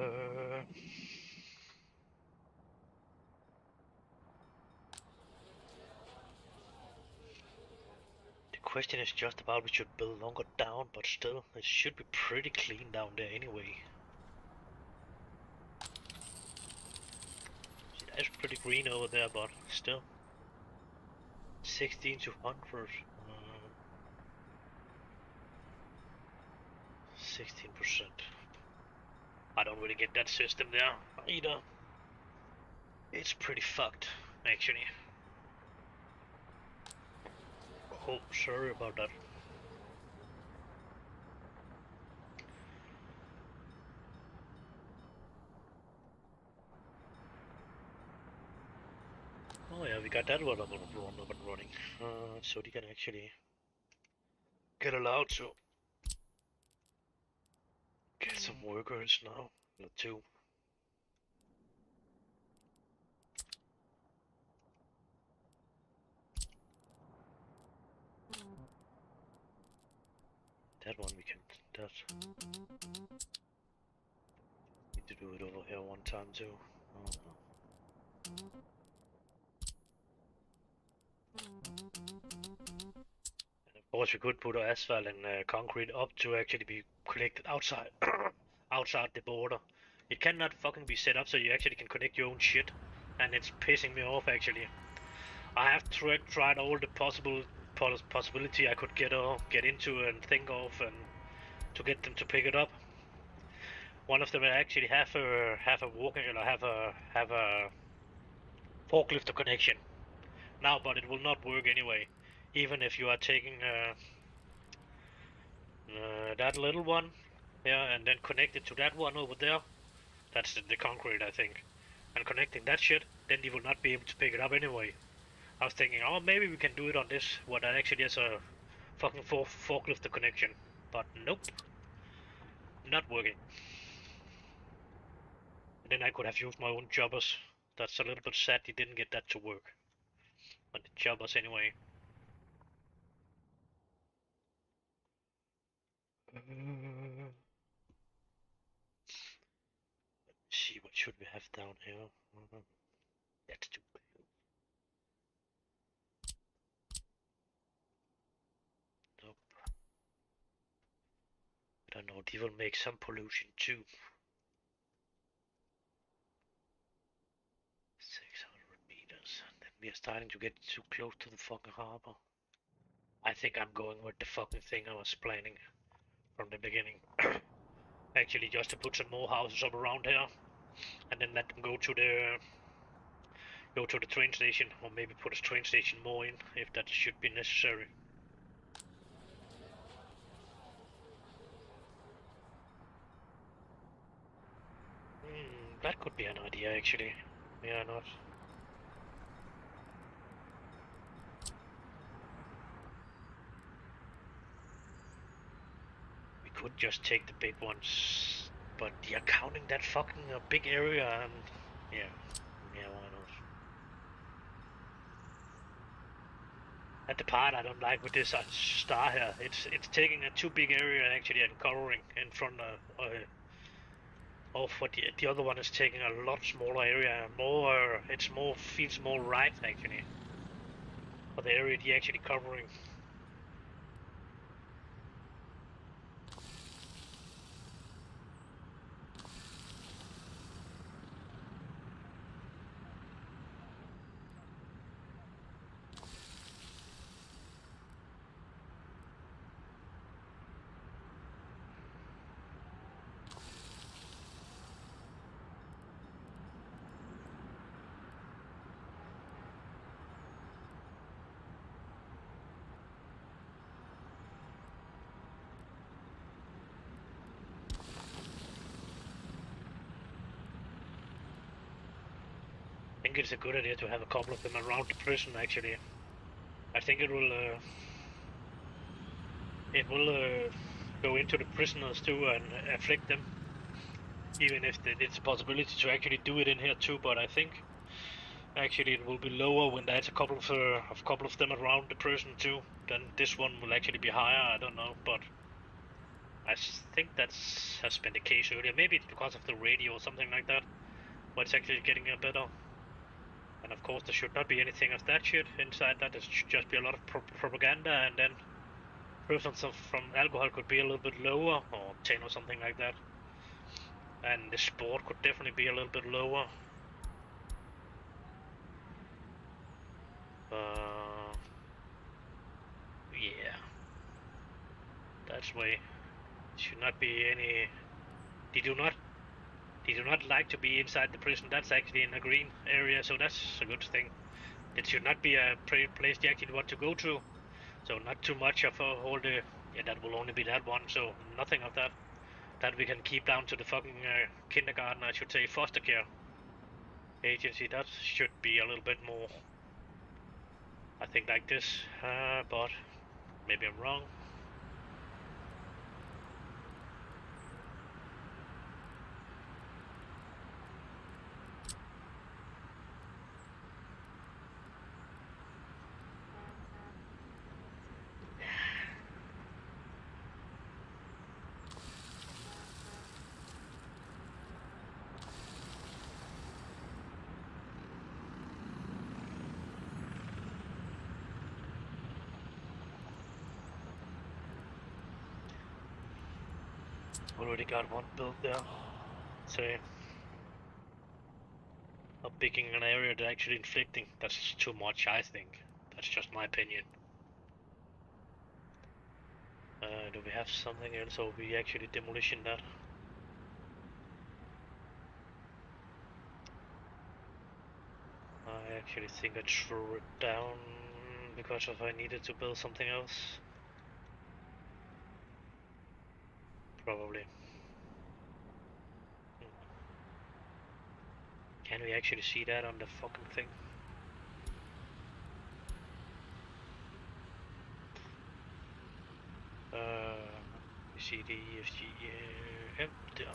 question is just about we should build longer down, but still, it should be pretty clean down there anyway. See, that's pretty green over there, but still. 16 to 100. 16%. I don't really get that system there either. It's pretty fucked, actually. Oh, sorry about that. Oh yeah, we got that one up and running. So they can actually get allowed to get some workers now. Not two. That one we can. That. Need to do it over here one time too. And of course, we could put asphalt and concrete up to actually be collected outside, outside the border. It cannot fucking be set up so you actually can connect your own shit, and it's pissing me off actually. I have tried all the possibility I could get into and think of, and to get them to pick it up. One of them actually have a walking, or have a forklift connection now, but it will not work anyway. Even if you are taking that little one, yeah, and then connect it to that one over there. That's the concrete, I think. And connecting that shit, then you will not be able to pick it up anyway. I was thinking, oh, maybe we can do it on this, what actually is a fucking forklift connection. But nope, not working. And then I could have used my own jobbers. That's a little bit sad he didn't get that to work. But the jobbers anyway. See, what should we have down here? That's too close. Nope. I don't know, they will make some pollution too. 600 meters. Then we are starting to get too close to the fucking harbor. I think I'm going with the fucking thing I was planning from the beginning. Actually, just to put some more houses up around here, and then let them go to the train station, or maybe put a train station more in if that should be necessary. That could be an idea actually. Yeah, not. We could just take the big ones, but you're counting that fucking big area, and yeah, why not? At the part I don't like with this star here, it's taking a too big area actually and covering in front of what the other one is taking a lot smaller area. It's more feels more right actually for the area they actually covering. I think it's a good idea to have a couple of them around the prison actually. I think it will go into the prisoners too and afflict them. Even if it's a possibility to actually do it in here too, but I think actually it will be lower when there's a couple of them around the prison too. Then this one will actually be higher. I don't know, but I think has been the case earlier. Maybe it's because of the radio or something like that, but it's actually getting better. And of course, there should not be anything of that shit inside that. There should just be a lot of propaganda, and then presence from alcohol could be a little bit lower, or 10 or something like that. And the sport could definitely be a little bit lower. Yeah. That's way. Should not be any. They do not like to be inside the prison. That's actually in a green area, so that's a good thing. It should not be a place they actually want to go to. So not too much of all the. Yeah, that will only be that one. So nothing of that. That we can keep down to the fucking kindergarten. I should say foster care agency. That should be a little bit more. I think like this, but maybe I'm wrong. Already got one built there. So Not picking an area to actually inflicting. That's too much, I think. That's just my opinion. Do we have something else, or we actually demolition that? I actually think I threw it down because if I needed to build something else. Probably. Can we actually see that on the fucking thing? C D F G M down.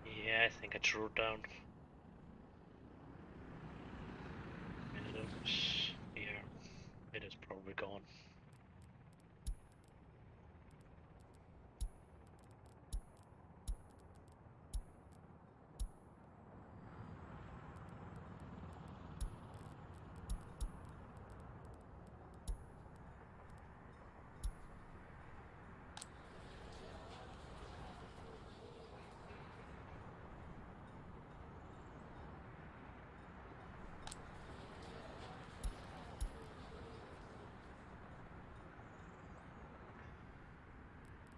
Yeah, I think I threw it down. And it was here. It is probably gone.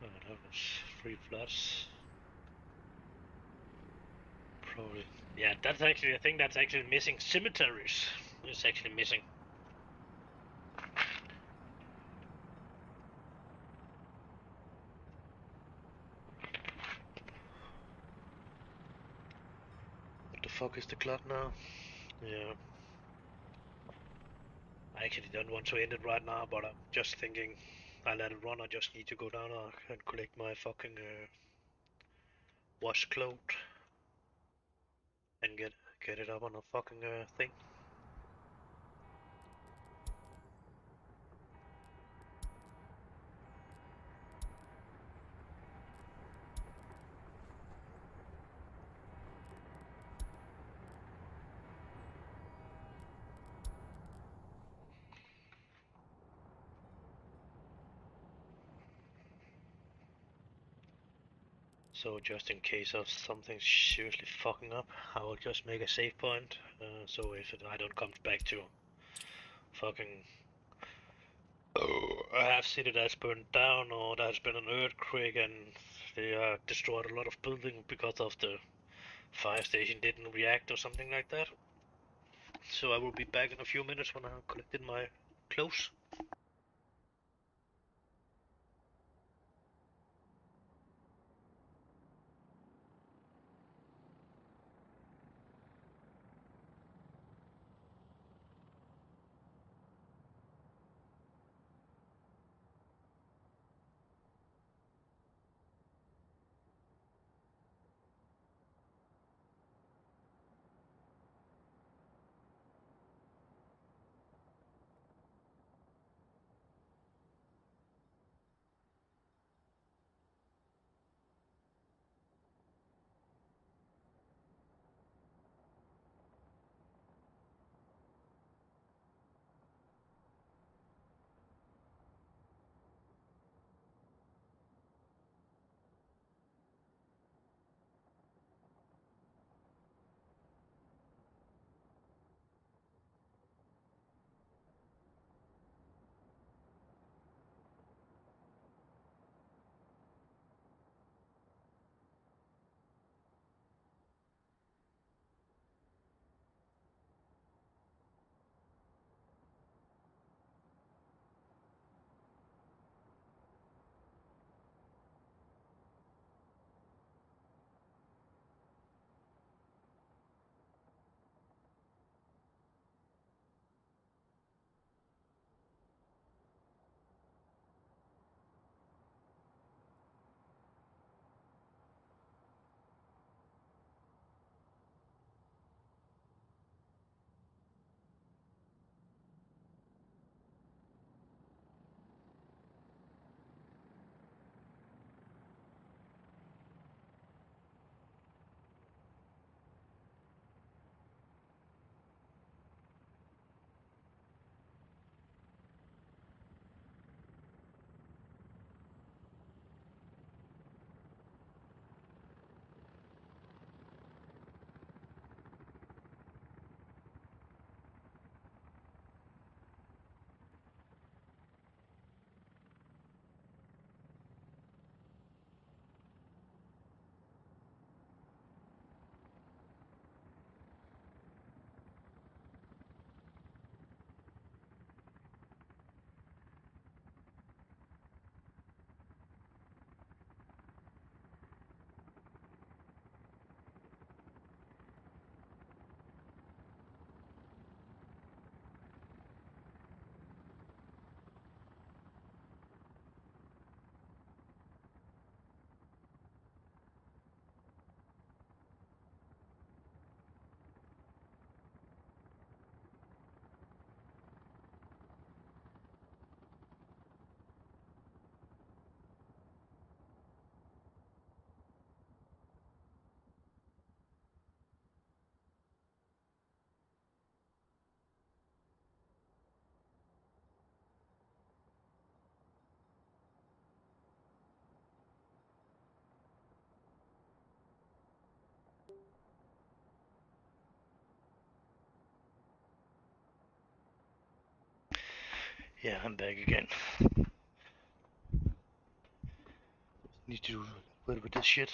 That was 3 floods. Probably. Yeah, that's actually, I think that's actually missing. Cemeteries is actually missing. What the fuck is the clock now? Yeah. I actually don't want to end it right now, but I'm just thinking I let it run. I just need to go down and collect my fucking wash cloth and get it up on a fucking thing. So just in case of something seriously fucking up, I will just make a save point. So if I don't come back to fucking I have city that's burned down or there's been an earthquake and they destroyed a lot of building because of the fire station didn't react or something like that. So I will be back in a few minutes when I have collected my clothes. Yeah, I'm back again. Need to do a little bit of this shit.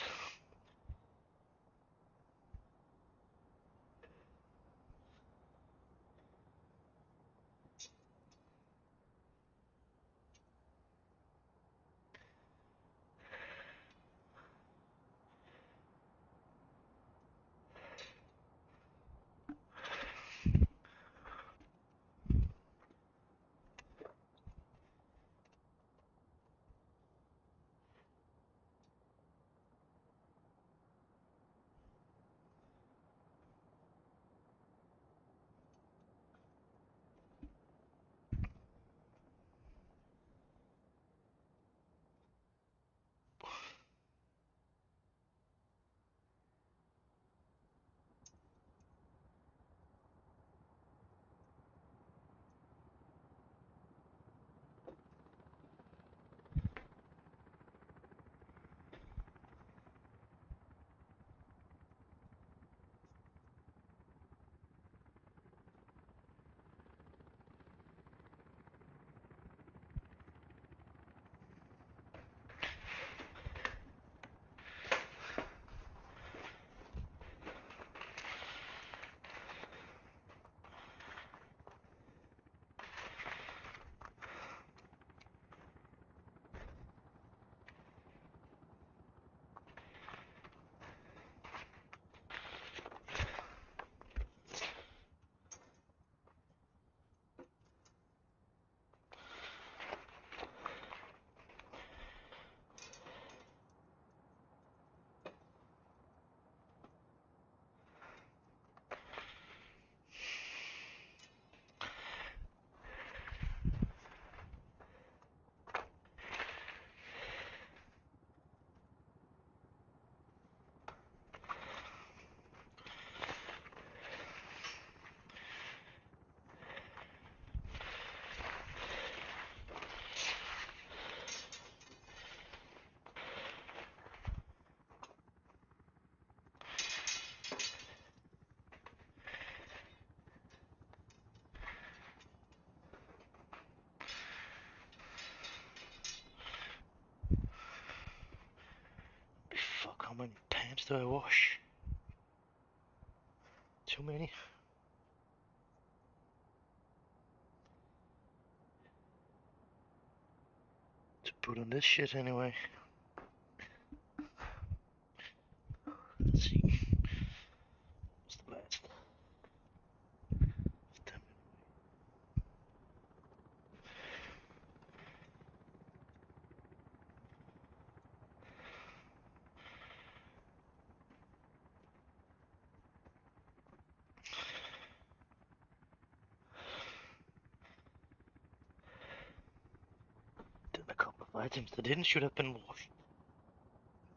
Fuck, how many times do I wash? Too many? To put on this shit anyway. Let's see. What's the last? Then a couple of items that didn't should have been washed.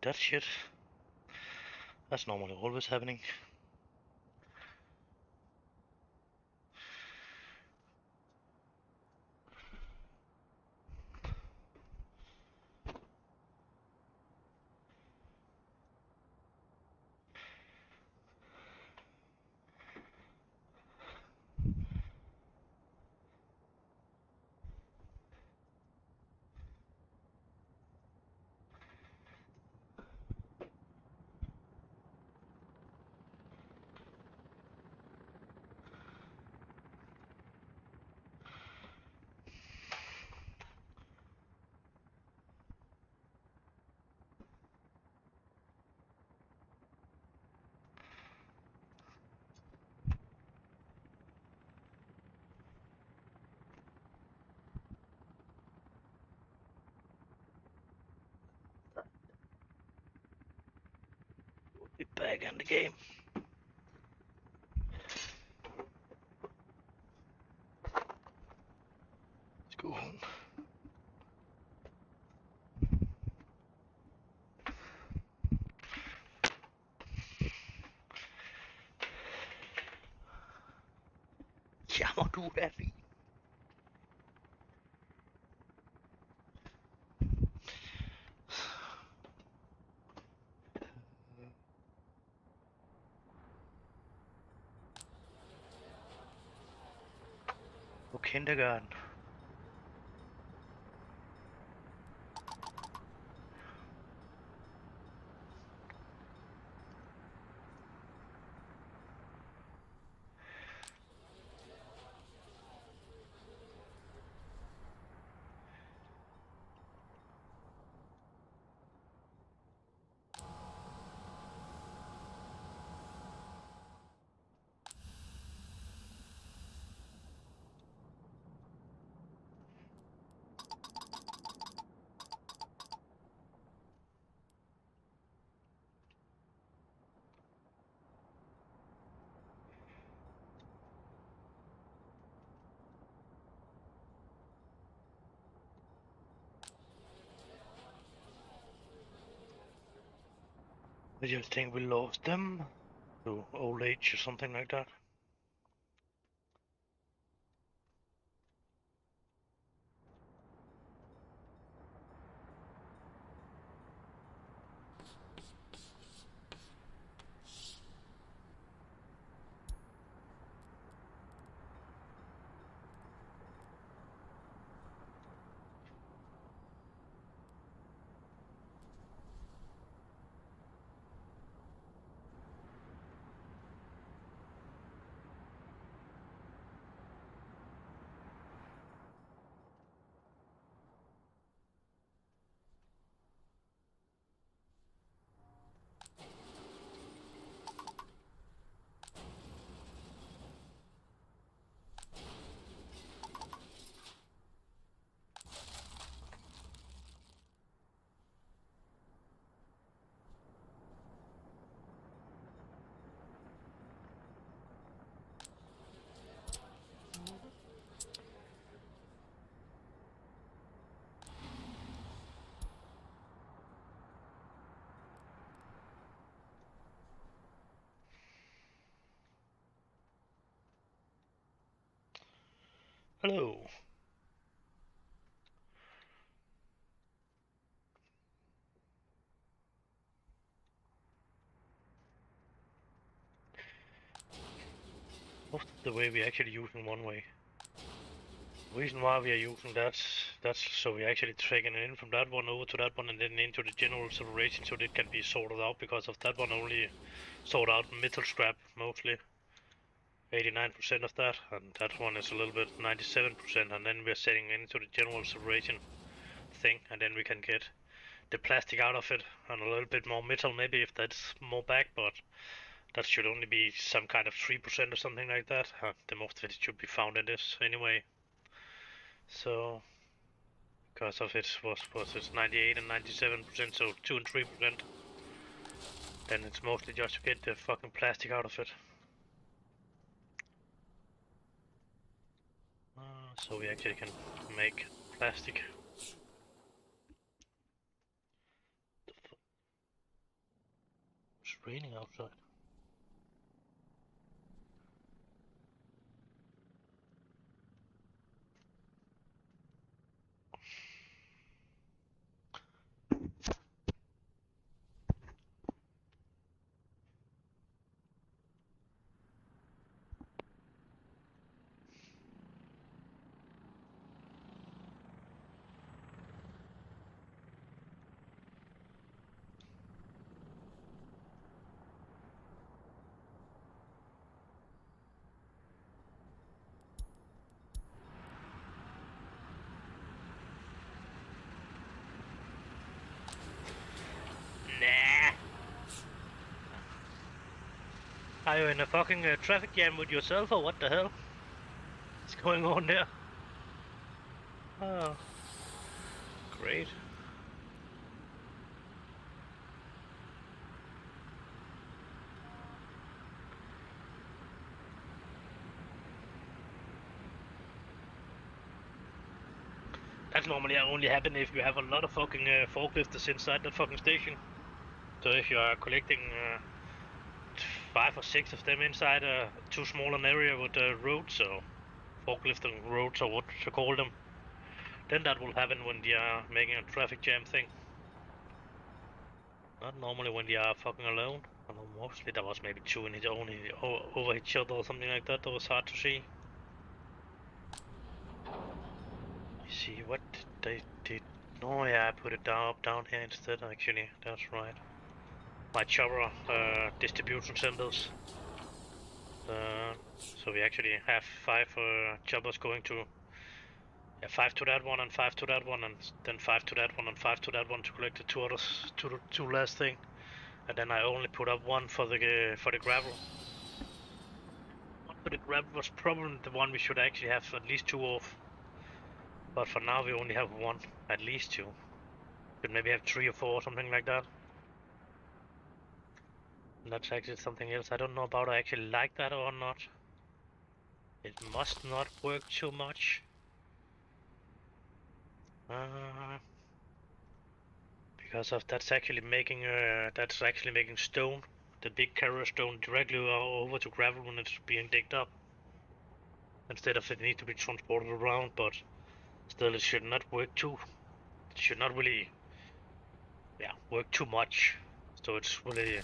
That shit. That's normally always happening. We'll be back in the game. Let's go home. Jammer du er fint. På kindergarten. I just think we lost them to old age or something like that. Hello. Most of the way we actually using one way. The reason why we are using that's so we actually taking it in from that one over to that one and then into the general separation so it can be sorted out, because of that one only sort out metal scrap mostly. 89% of that, and that one is a little bit 97%, and then we're setting into the general separation thing, and then we can get the plastic out of it and a little bit more metal maybe if that's more back, but that should only be some kind of 3% or something like that. The most of it should be found in this anyway. So because of it was it's 98 and 97%, so 2 and 3%. Then it's mostly just to get the fucking plastic out of it. So we actually can make plastic. It's raining outside. Nah. Are you in a fucking traffic jam with yourself or what the hell? What's going on there? Oh. Great. That's normally only happen if you have a lot of fucking forklifters inside that fucking station. So if you are collecting 5 or 6 of them inside too small an area with roads, so forklifting roads or what to call them, then that will happen when they are making a traffic jam thing. Not normally when they are fucking alone. I know mostly there was maybe 2 in it only over each other or something like that. That was hard to see. You see what they did? No, yeah, I put it down here instead. Actually, that's right. My chopper distribution centers. So we actually have 5 choppers going to. Yeah, 5 to that one and 5 to that one, and then 5 to that one and 5 to that one to collect the 2 others, two last thing, and then I only put up 1 for the gravel. 1 for the gravel was probably the one we should actually have at least 2 of, but for now we only have 1, at least 2. Could maybe have 3 or 4 or something like that. And that's actually something else. I don't know about I actually like that or not. It must not work too much. because of that's actually making stone, the big carrier stone, directly over to gravel when it's being digged up, instead of it need to be transported around. But still, it should not work too. It should not really, work too much. So it's really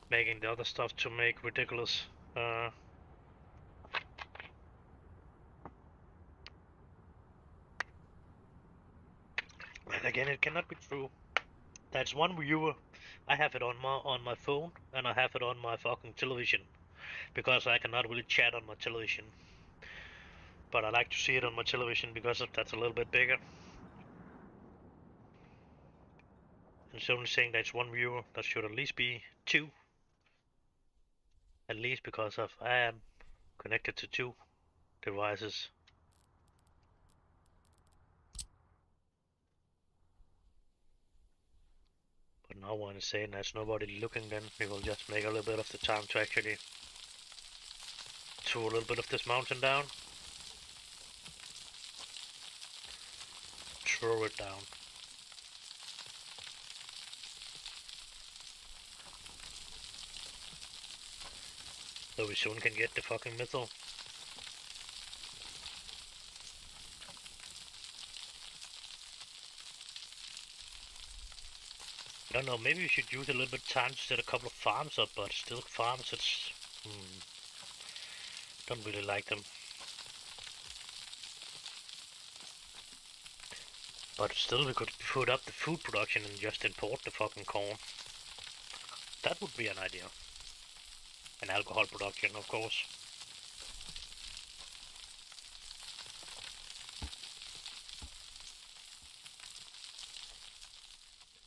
making the other stuff to make ridiculous. And again, it cannot be true. That's one viewer. I have it on my phone, and I have it on my fucking television, because I cannot really chat on my television. But I like to see it on my television because that's a little bit bigger. And it's only saying that's one viewer. That should at least be two. At least because I am connected to two devices. But now when it's saying there's nobody looking, then we will just make a little bit of the time to actually tour a little bit of this mountain down. Throw it down. So we soon can get the fucking missile. I don't know, maybe we should use a little bit of time to set a couple of farms up, but still farms, it's... don't really like them. But still we could put up the food production and just import the fucking corn. That would be an idea. And alcohol production, of course.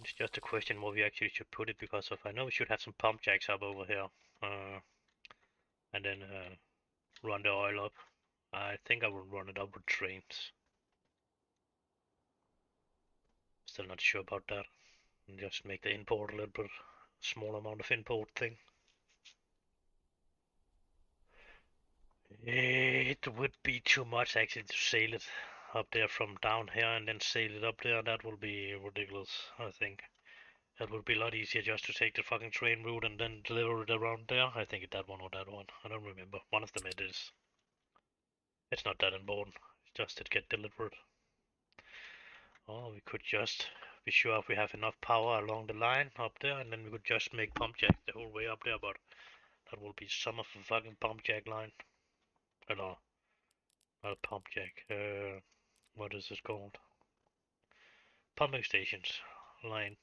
It's just a question where we actually should put it, because I know we should have some pump jacks up over here. And then run the oil up. I think I will run it up with trains. Still not sure about that. And just make the import a little bit small amount of import thing. It would be too much actually to sail it up there from down here and then sail it up there. That will be ridiculous, I think. That would be a lot easier just to take the fucking train route and then deliver it around there. I think it's that one or that one. I don't remember. One of them it is. It's not that important. It's just to get delivered. Or we could just be sure if we have enough power along the line up there, and then we could just make pump jack the whole way up there, but that will be some of a fucking pump jack line. No, not a pump jack. What is it called? Pumping stations line.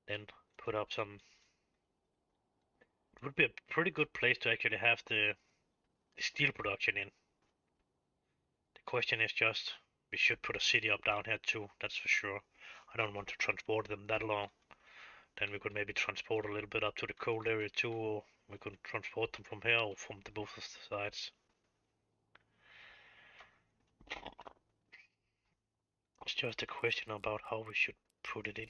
Then put up some. It would be a pretty good place to actually have the steel production in. The question is just, we should put a city up down here too, that's for sure. I don't want to transport them that long. Then we could maybe transport a little bit up to the cold area too, or we could transport them from here or from the both of the sides. It's just a question about how we should put it in.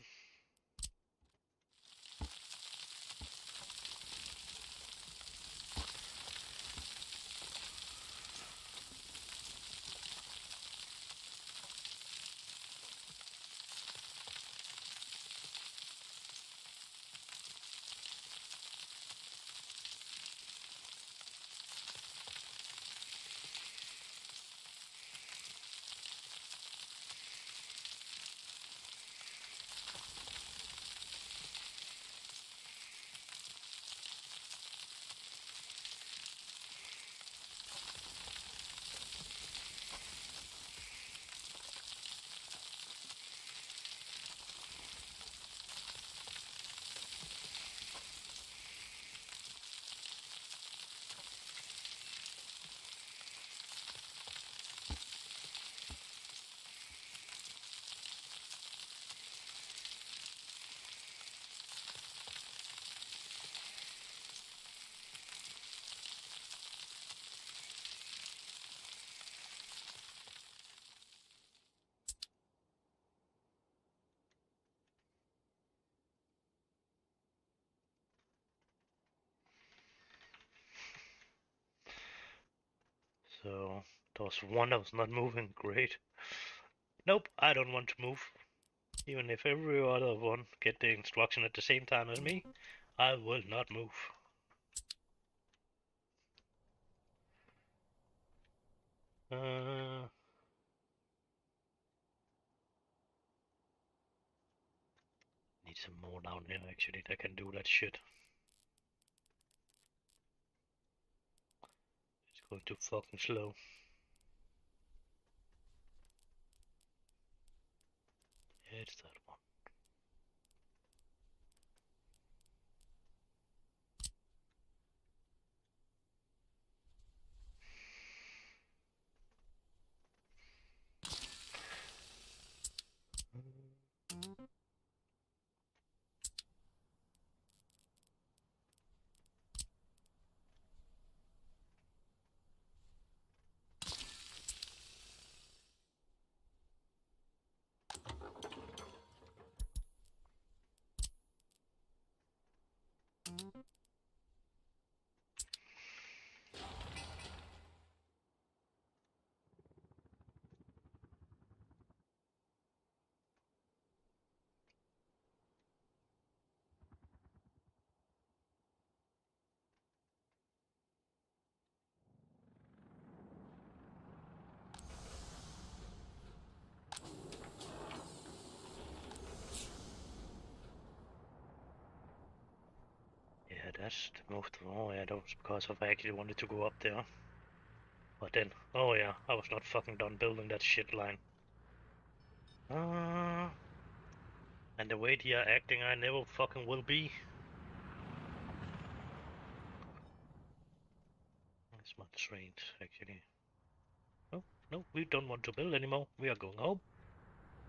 So there was one that was not moving. Great. Nope, I don't want to move. Even if every other one get the instruction at the same time as me, I will not move. Need some more down here actually that can do that shit. It's going too fucking slow. Yeah, it's that one. Yeah, that's the most. Oh yeah, that was because of I actually wanted to go up there. But then, oh yeah, I was not fucking done building that shit line. And the way they are acting, I never fucking will be. It's not strange, actually. Oh, no, we don't want to build anymore. We are going home.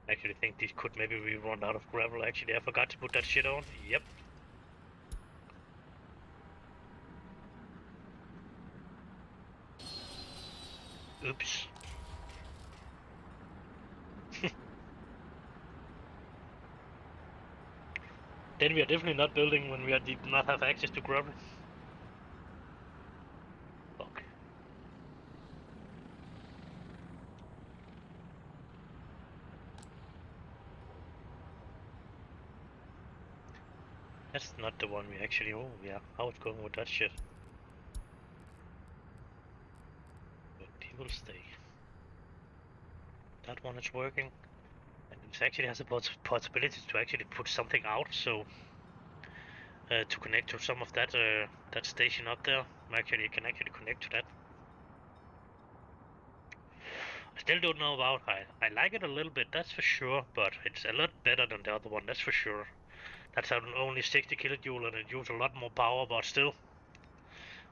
I actually think this could maybe be run out of gravel. Actually, I forgot to put that shit on. Yep. Oops. Then we are definitely not building when we did not have access to gravel. Fuck. That's not the one we actually. Oh yeah, how it's going with that shit. But he will stay. That one is working. And it actually has a possibility to actually put something out, so to connect to some of that that station up there. Actually, you can actually connect to that. I still don't know about I like it a little bit, that's for sure, but it's a lot better than the other one, that's for sure. That's only 60 kilojoule and it uses a lot more power, but still.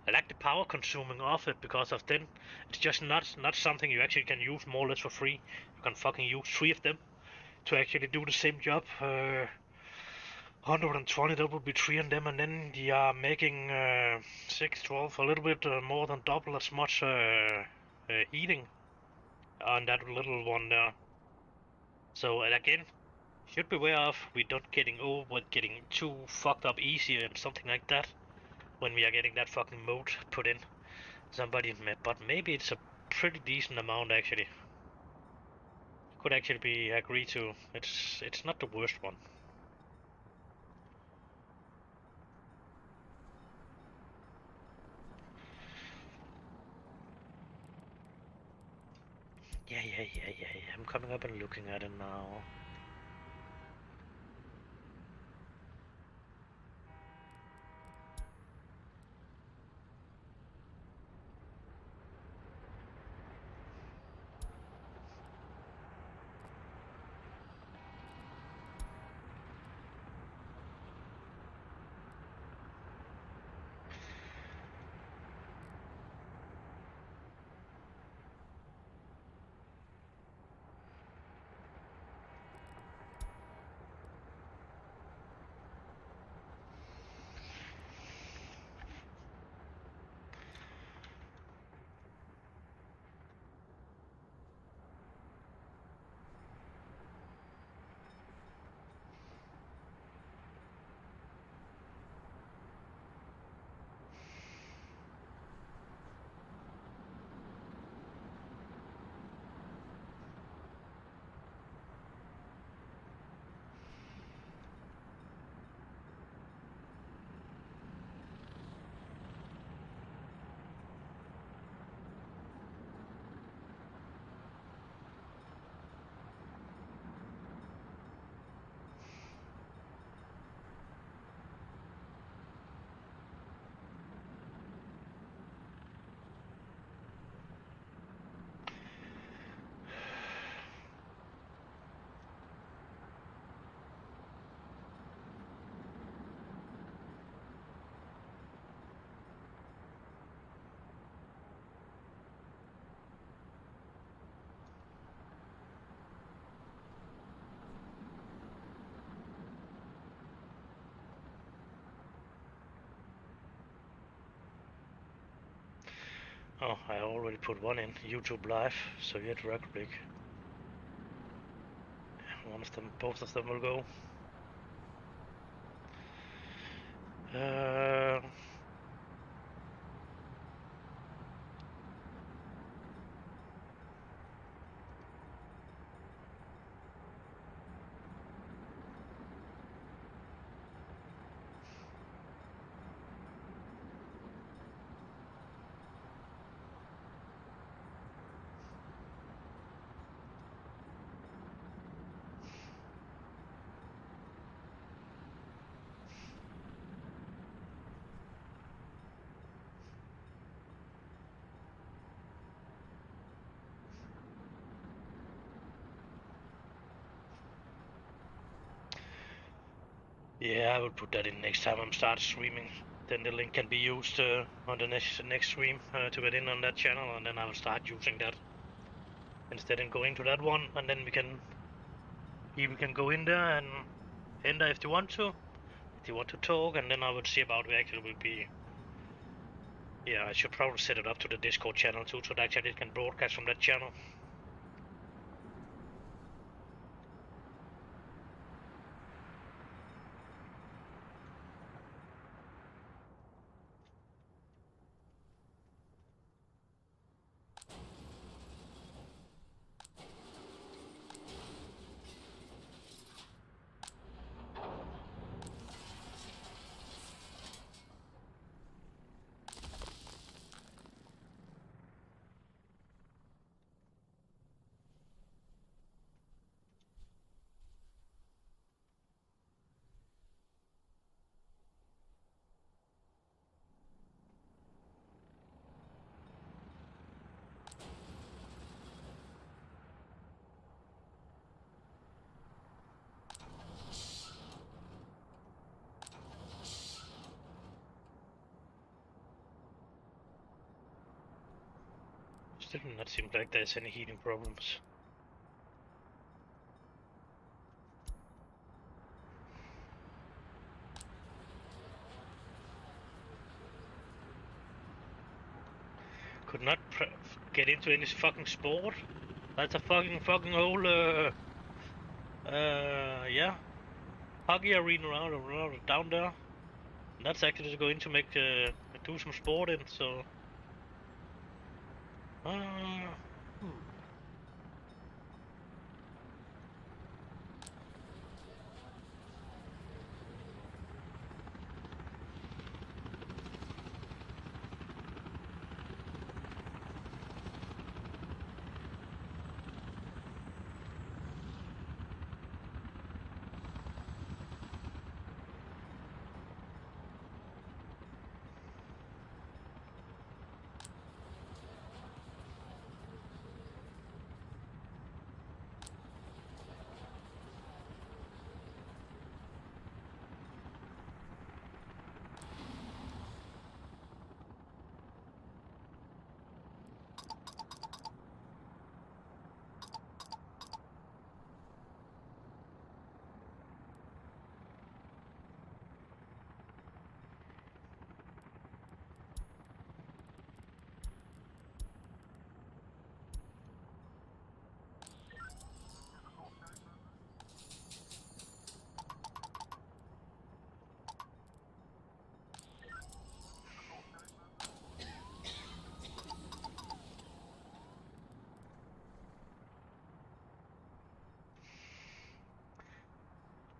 I like the power consuming of it because of then it's just not something you actually can use more or less for free. You can fucking use 3 of them to actually do the same job. 120, that would be 3 of them, and then they are making 6, 12, a little bit more than double as much heating on that little one there. So, and again, should be aware of we don't getting too fucked up easy and something like that when we are getting that fucking mode put in. Somebody, but maybe it's a pretty decent amount actually. Could actually be agreed to. It's not the worst one. Yeah. I'm coming up and looking at it now. Oh, I already put one in YouTube Live, Soviet Republic. One of them, both of them will go. Yeah, I will put that in next time I'm start streaming. Then the link can be used on the next stream to get in on that channel, and then I will start using that instead of going to that one, and then we can go in there and enter if you want to, if you want to talk, and then I would see about we actually will be. Yeah, I should probably set it up to the Discord channel too, so that actually it can broadcast from that channel. Still not seem like there's any heating problems. Could not get into any fucking sport. That's a fucking whole yeah, hockey arena around down there. And that's actually going to make do some sport in. So hmm.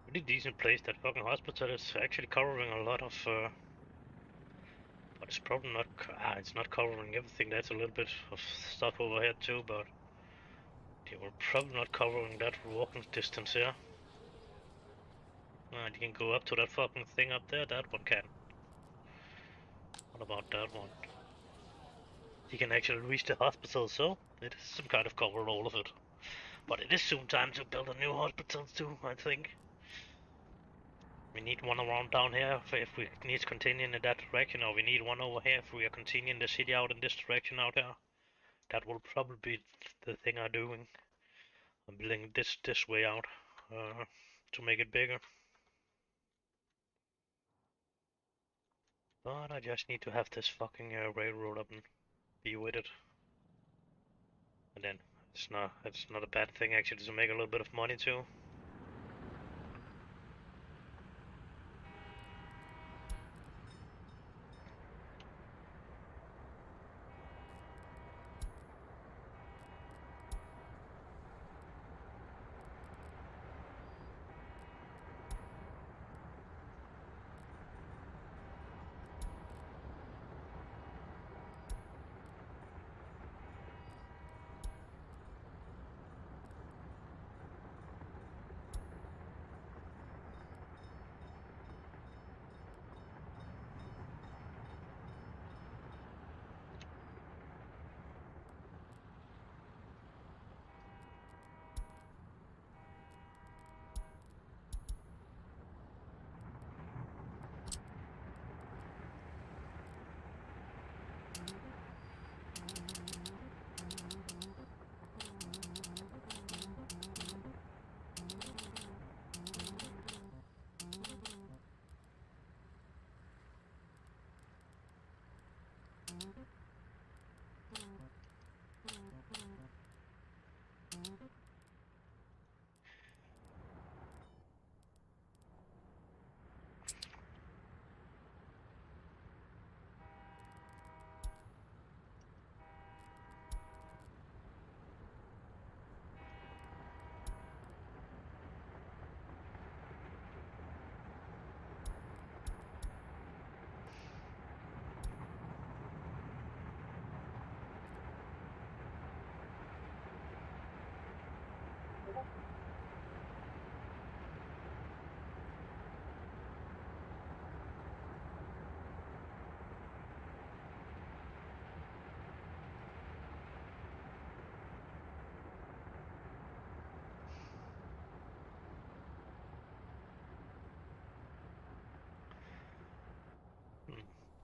Pretty decent place. That fucking hospital is actually covering a lot of. But it's probably not. It's not covering everything. That's a little bit of stuff over here too, but they were probably not covering that walking distance here. You can go up to that fucking thing up there. That one can. What about that one? You can actually reach the hospital, so it is some kind of cover all of it. But it is soon time to build a new hospital too, I think. We need one around down here if we need to continue in that direction, or we need one over here if we are continuing the city out in this direction out here. That will probably be the thing I'm doing. I'm building this way out to make it bigger. But I just need to have this fucking railroad up. be with it. And then it's not a bad thing actually to make a little bit of money too.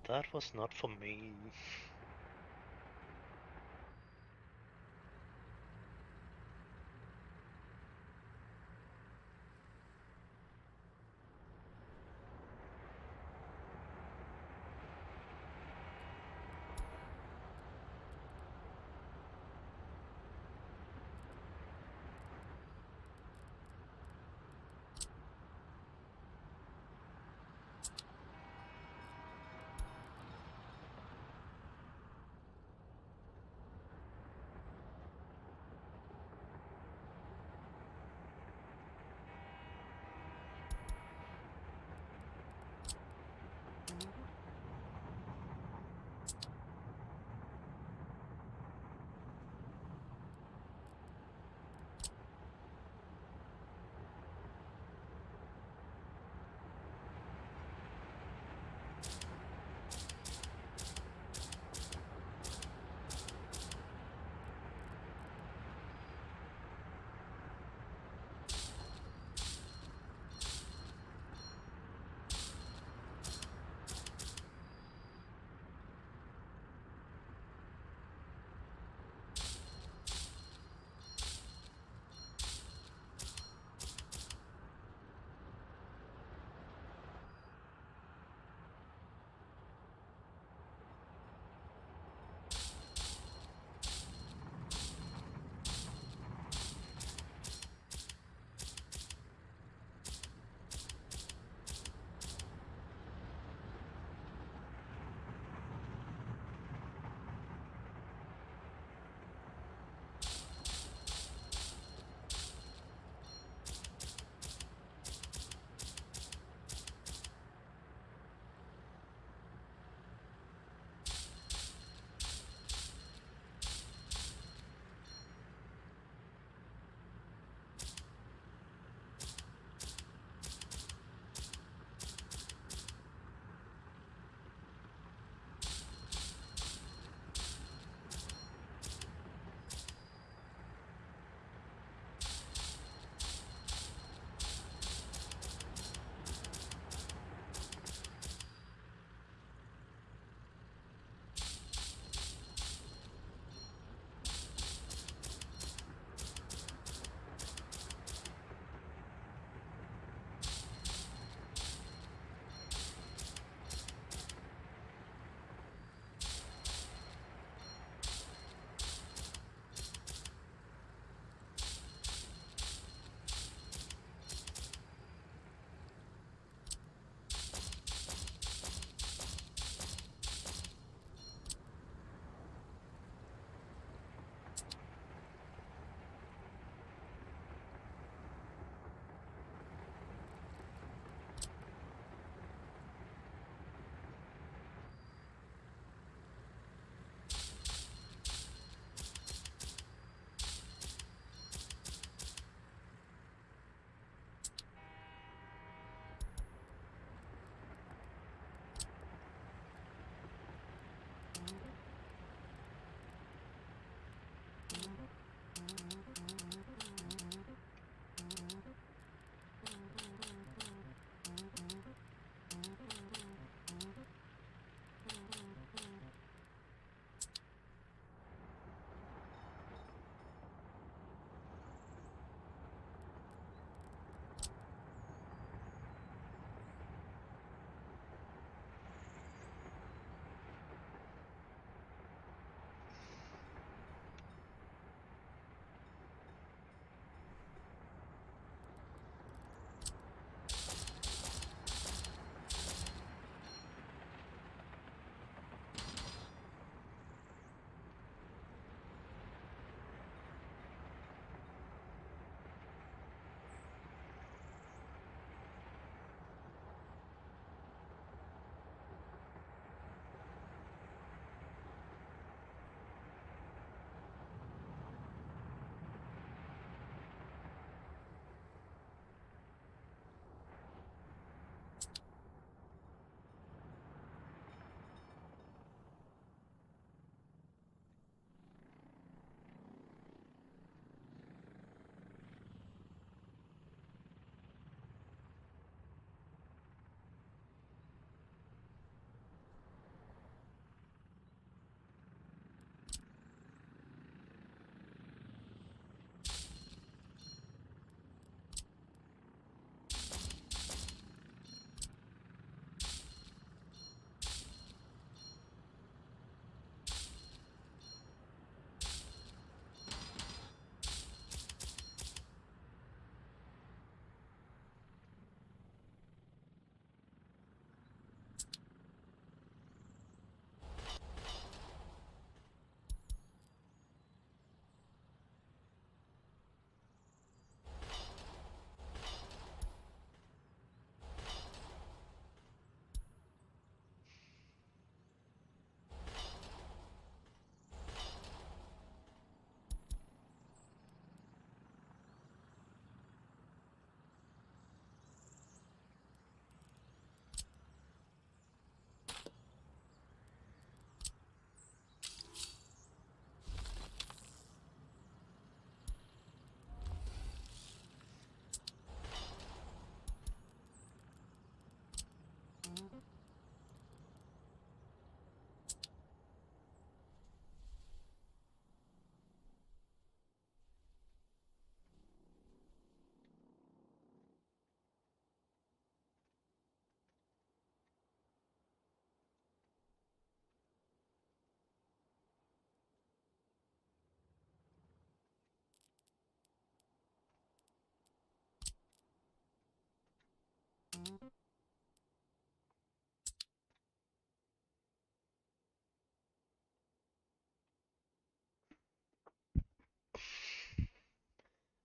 That was not for me.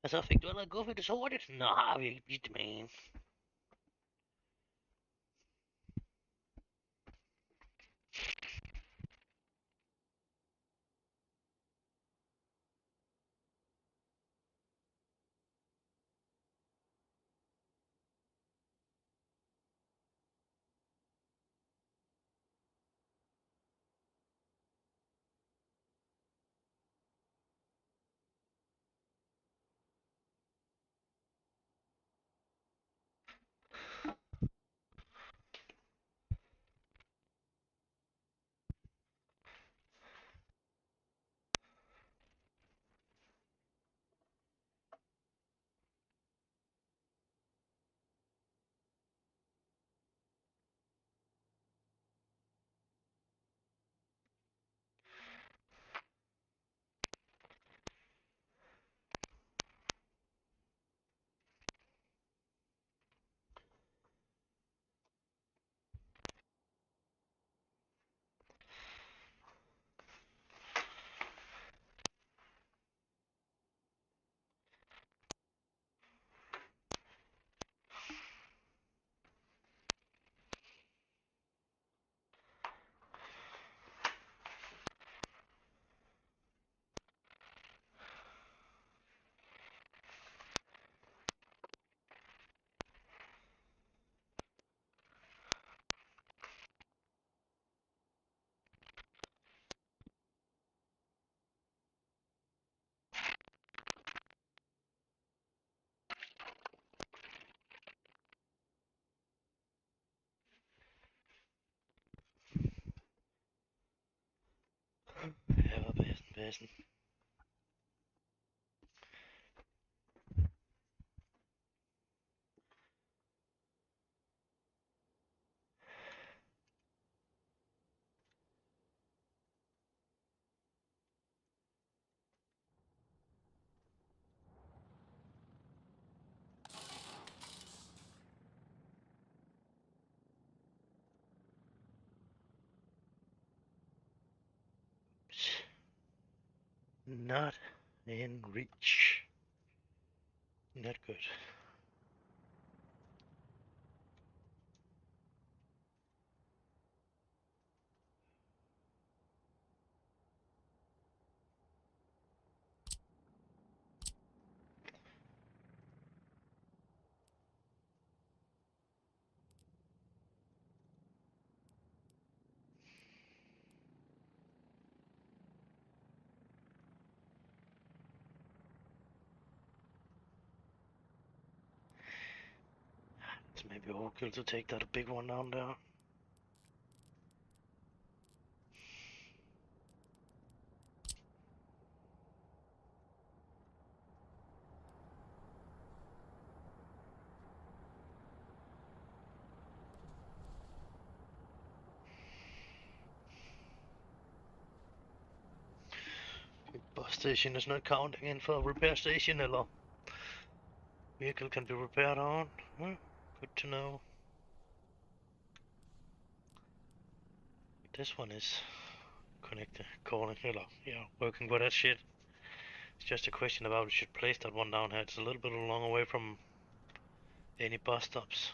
Altså, fik du allerede guffet det så hurtigt? Nå, vildt man. Ja, var basen. Not in reach. Not good. It's maybe overkill to take that big one down there. Bus station is not counting in for repair station, eller vehicle can be repaired on. Good to know. This one is connected, calling, yeah, working with that shit. It's just a question about we should place that one down here. It's a little bit long away from any bus stops.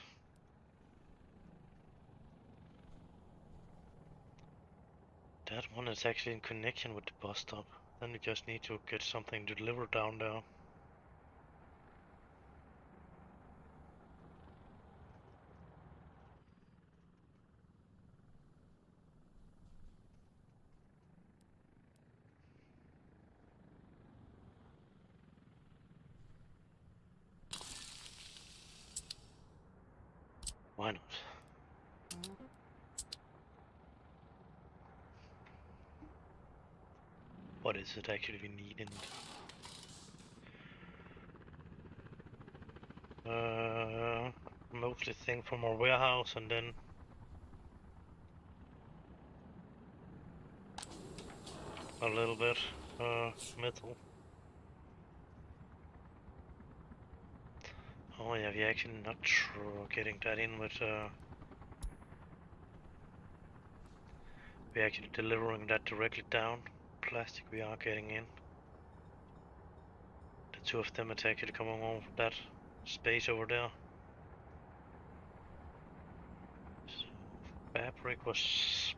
That one is actually in connection with the bus stop. Then we just need to get something delivered down there. Why not? What is it actually we need in it? Mostly thing from our warehouse and then a little bit metal. Oh yeah, we're actually not sure getting that in with we're actually delivering that directly down. Plastic we are getting in. Two of them attack you coming over that space over there. So fabric was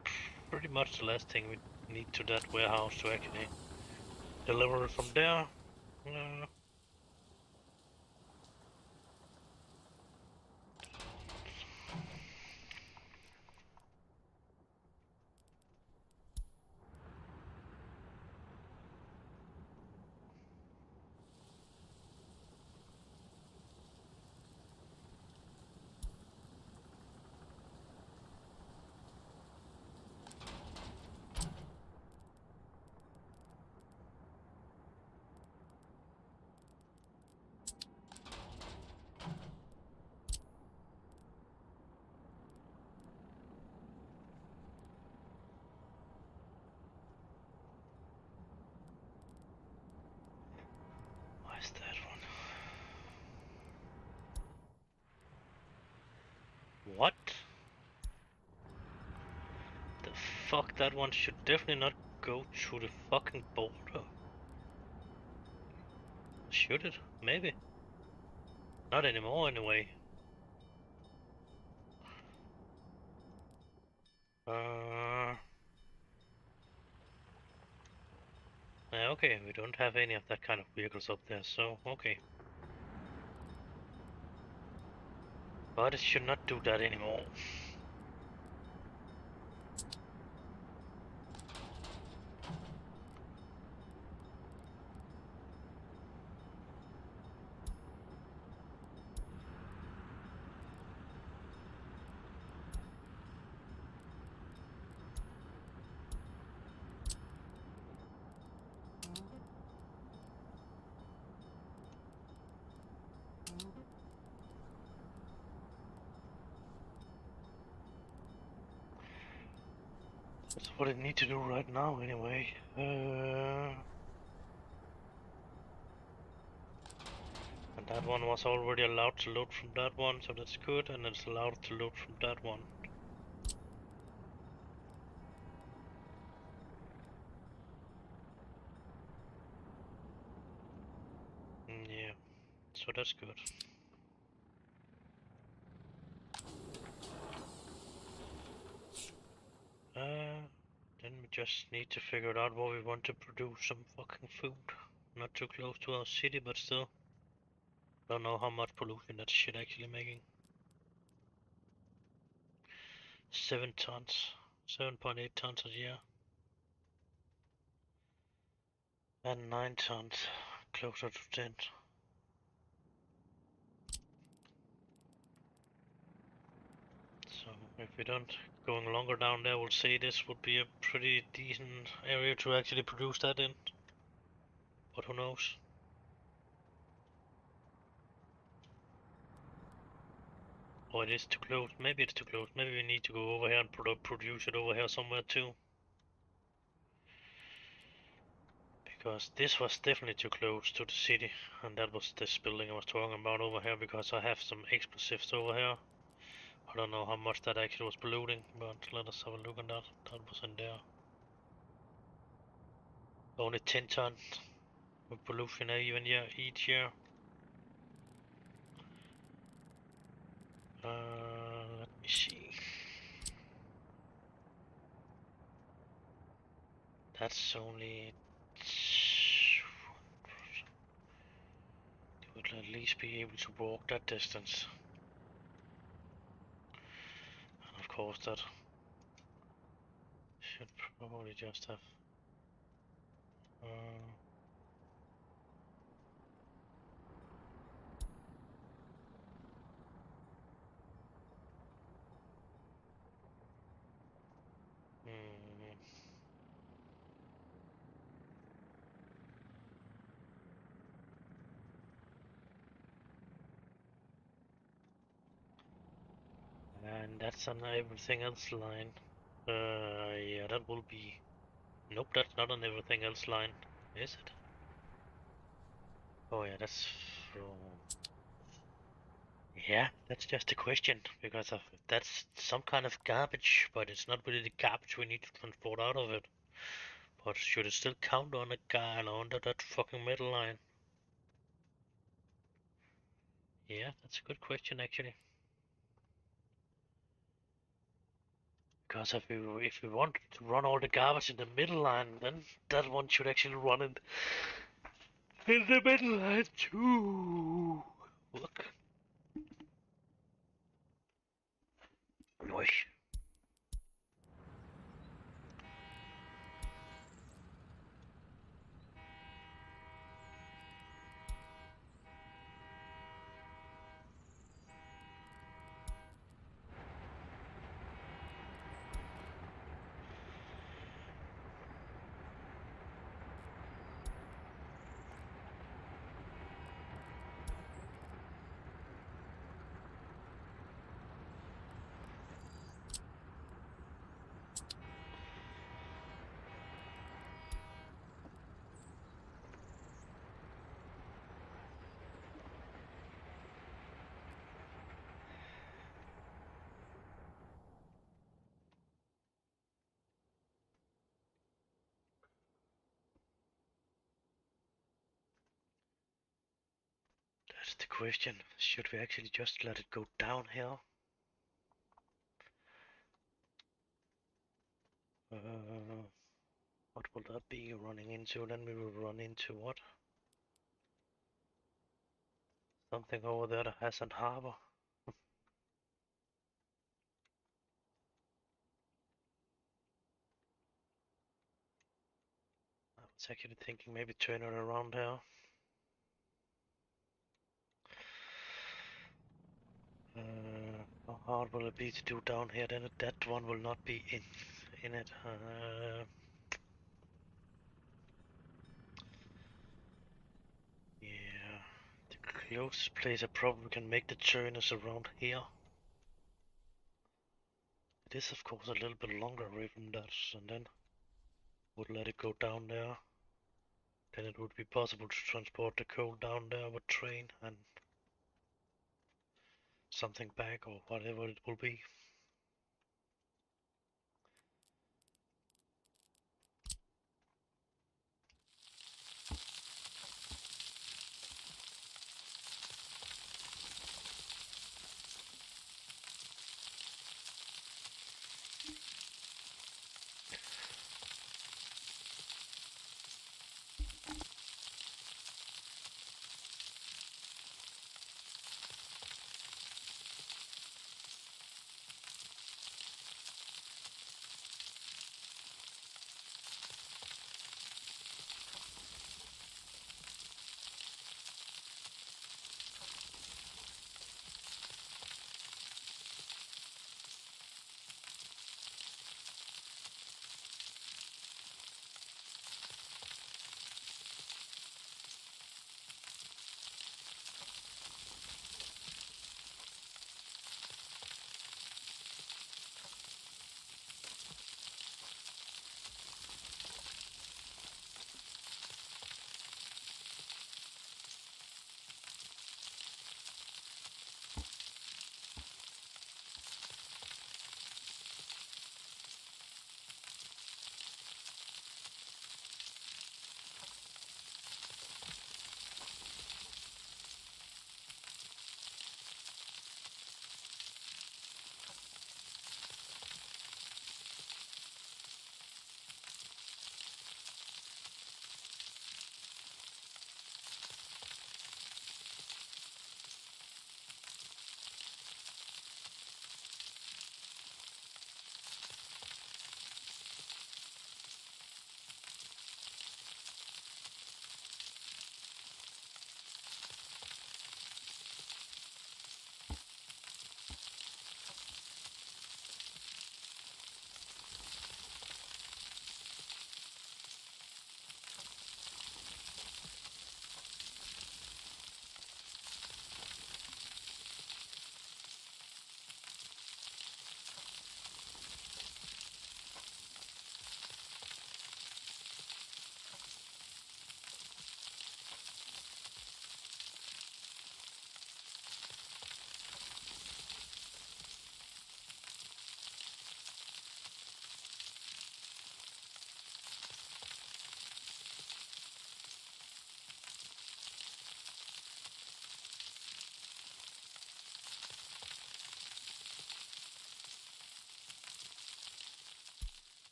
pretty much the last thing we need to that warehouse to actually deliver it from there. Why is that one? What? The fuck, that one should definitely not go through the fucking border. Should it? Maybe. Not anymore anyway. Okay, we don't have any of that kind of vehicles up there, so okay. But it should not do that anymore. That's what I need to do right now anyway. And that one was already allowed to load from that one, so that's good, and it's allowed to load from that one. Yeah, so that's good. Then we just need to figure out where we want to produce some fucking food. Not too close to our city, but still. Don't know how much pollution that shit actually making. 7 tons. 7.8 tons a year. And 9 tons. Closer to 10. So if we don't going longer down there, we'll say this would be a pretty decent area to actually produce that in. But who knows? Or it is too close. Maybe it's too close. Maybe we need to go over here and produce it over here somewhere too. Because this was definitely too close to the city, and that was this building I was talking about over here, because I have some explosives over here. I don't know how much that actually was polluting, but let us have a look at that. That was in there. Only 10 tons of pollution even year, each year. Let me see. That's only... They would at least be able to walk that distance. And of course that should probably just have... And that's on everything else line. Yeah, that will be... Nope, that's not on everything else line. Is it? Oh yeah, that's from... Yeah, that's just a question, because of that's some kind of garbage, but it's not really the garbage we need to transport out of it. But should it still count on a guy under that fucking middle line? Yeah, that's a good question actually. Because if we want to run all the garbage in the middle line, then that one should actually run in the middle line too. Look. Noise. That's the question. Should we actually just let it go down here? What will that be running into? Then we will run into what? Something over there that has an harbor. I was actually thinking maybe turn it around here. How hard will it be to do down here? Then that one will not be in it. Yeah, the closest place I probably can make the turn is around here. It is of course a little bit longer away from that, and then would let it go down there. Then it would be possible to transport the coal down there with train and something back or whatever it will be.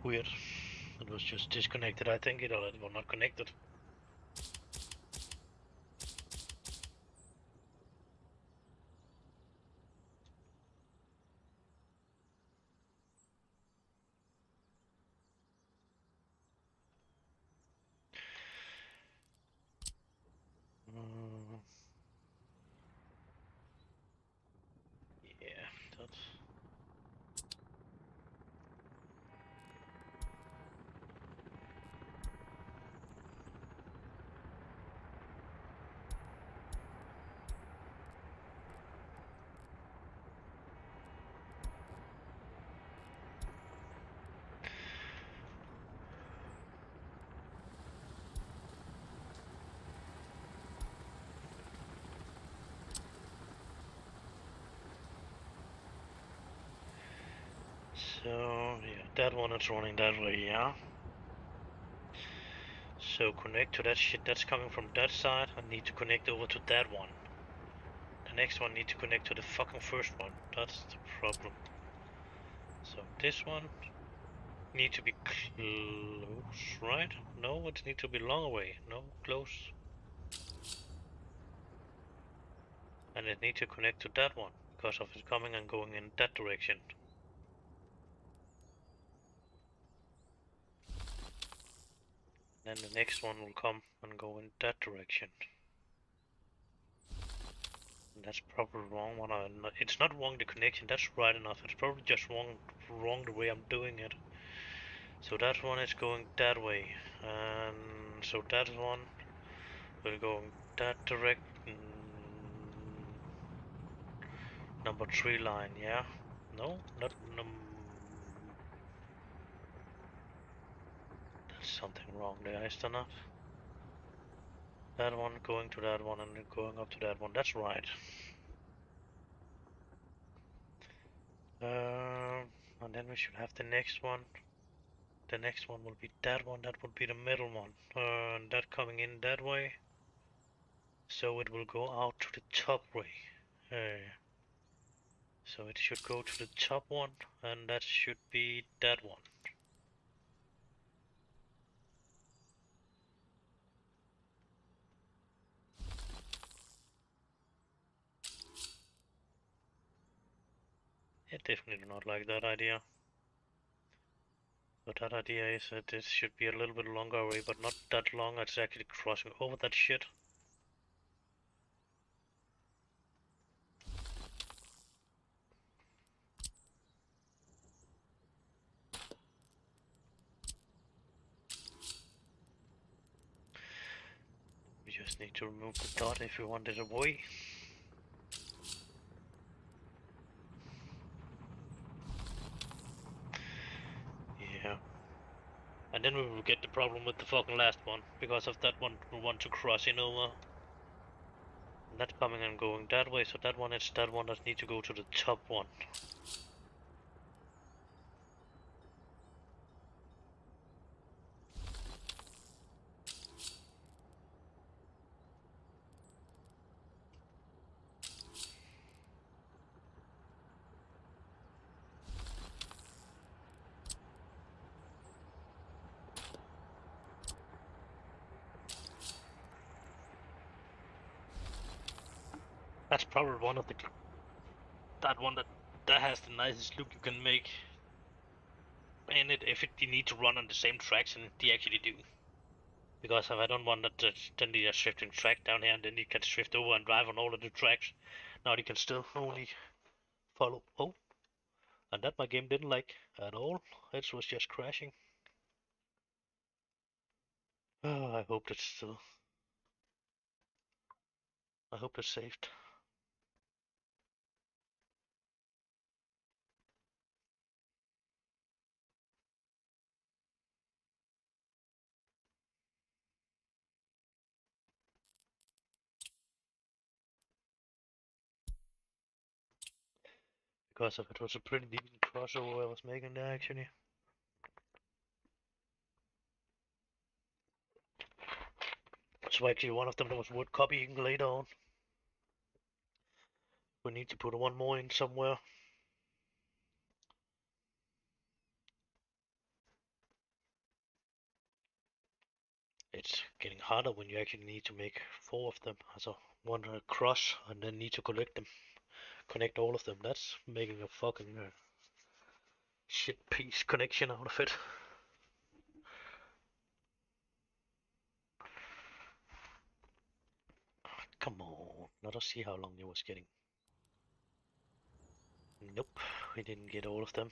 weird. It was just disconnected, I think, or it was not connected. Mm, yeah, that's... So, yeah, that one is running that way, yeah? So connect to that shit that's coming from that side. I need to connect over to that one. The next one needs to connect to the fucking first one. That's the problem. So this one need to be close, right? No, it needs to be long away. No, close. And it needs to connect to that one because of it coming and going in that direction. Then the next one will come and go in that direction. And that's probably wrong. It's not wrong the connection. That's right enough. It's probably just wrong the way I'm doing it. So that one is going that way, and so that one will go in that direction. Number 3 line, yeah? No, not That's something wrong there, is there not? That one going to that one and then going up to that one. That's right. And then we should have the next one. The next one will be that one. That will be the middle one. And that coming in that way. So it will go out to the top way. So it should go to the top one, and that should be that one. I definitely do not like that idea. But that idea is that this should be a little bit longer away, but not that long. It's actually crossing over that shit. We just need to remove the dot if we want it away. Yeah. And then we will get the problem with the fucking last one, because of that one we want to cross in over. And that's coming and going that way, so that one is that one that needs to go to the top one. That's probably one of the that one that has the nicest look you can make in it if you need to run on the same tracks, and they actually do. Because if I don't want that, then they are shifting track down here, and then you can shift over and drive on all of the tracks. Now you can still only follow. Oh, and that my game didn't like at all. It was just crashing. Oh, I hope that's still. I hope it's saved. Because of it was a pretty decent crossover I was making there actually. So actually one of them was worth copying later on. We need to put one more in somewhere. It's getting harder when you actually need to make 4 of them. So one cross and then need to connect all of them. That's making a fucking shit piece connection out of it. Come on, let us see how long it was getting. Nope, we didn't get all of them.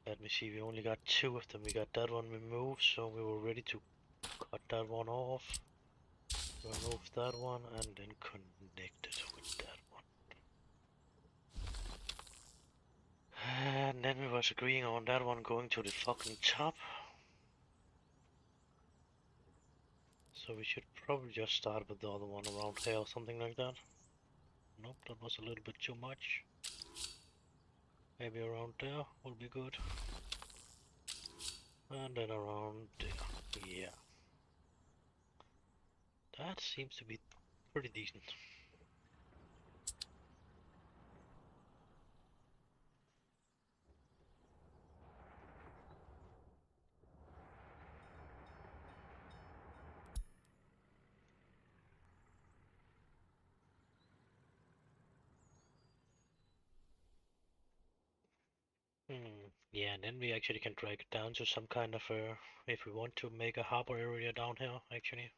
Let me see, we only got 2 of them. We got that one removed, so we were ready to cut that one off. Remove that one and then connect it with that one. And then we was agreeing on that one going to the fucking top. So we should probably just start with the other one around here or something like that. Nope, that was a little bit too much. Maybe around there will be good. And then around there. Yeah. That seems to be pretty decent. Yeah, and then we actually can drag it down to some kind of if we want to make a harbor area down here, actually.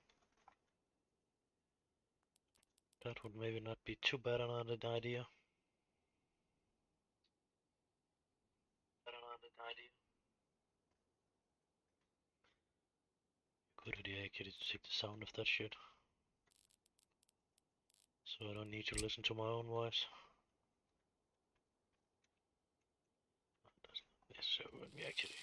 That would maybe not be too bad an idea. Good idea actually to take the sound of that shit. So I don't need to listen to my own voice. Yes, so let me actually.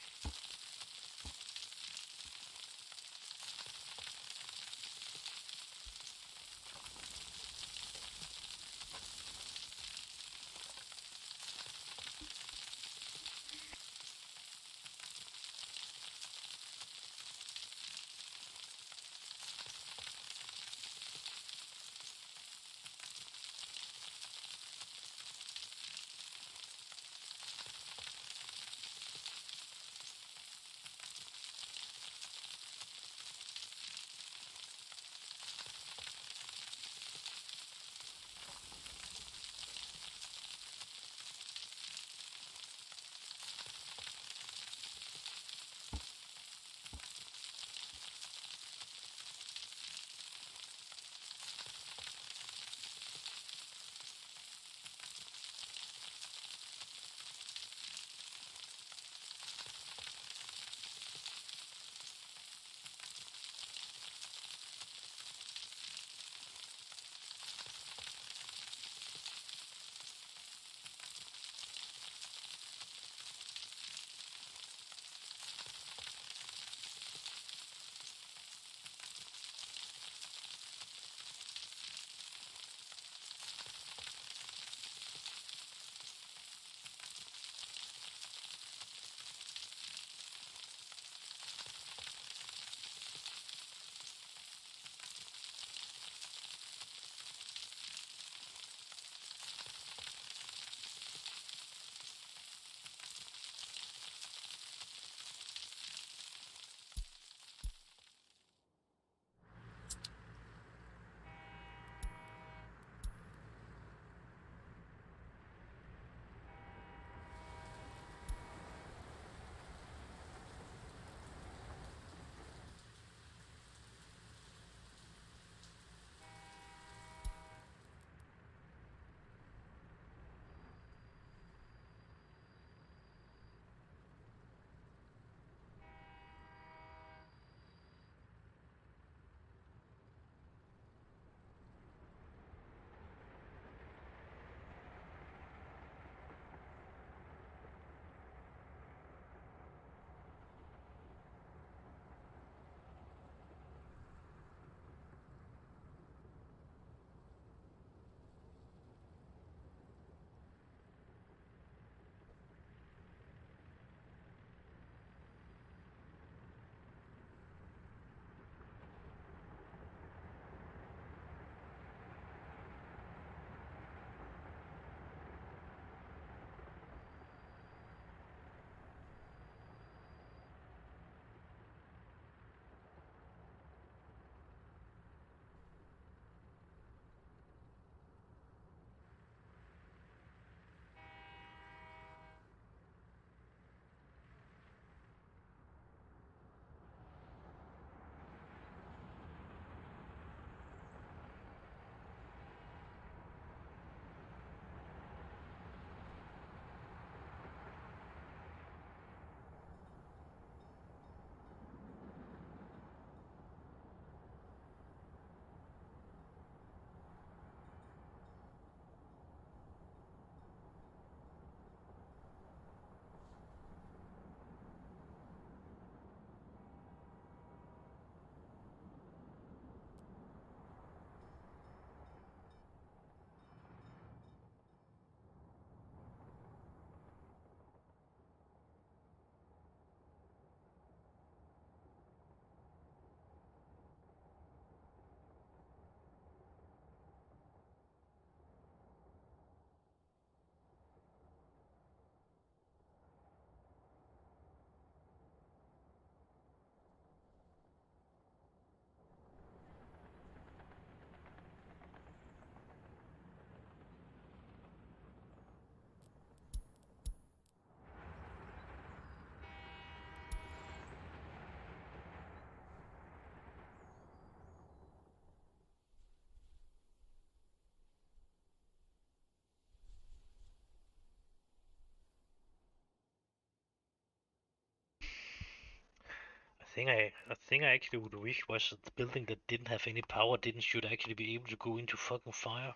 thing I actually would wish was that the building that didn't have any power should actually be able to go into fucking fire.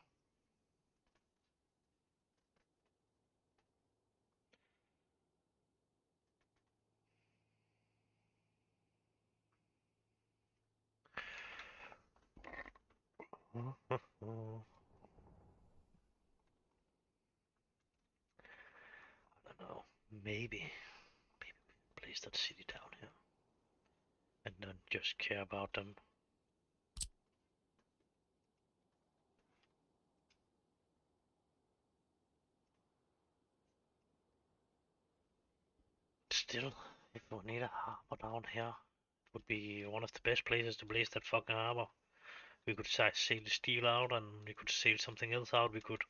I don't know. Maybe place that city down here, and then just care about them. Still, if we need a harbor down here, it would be one of the best places to place that fucking harbor. We could sail the steel out, and we could sail something else out. We could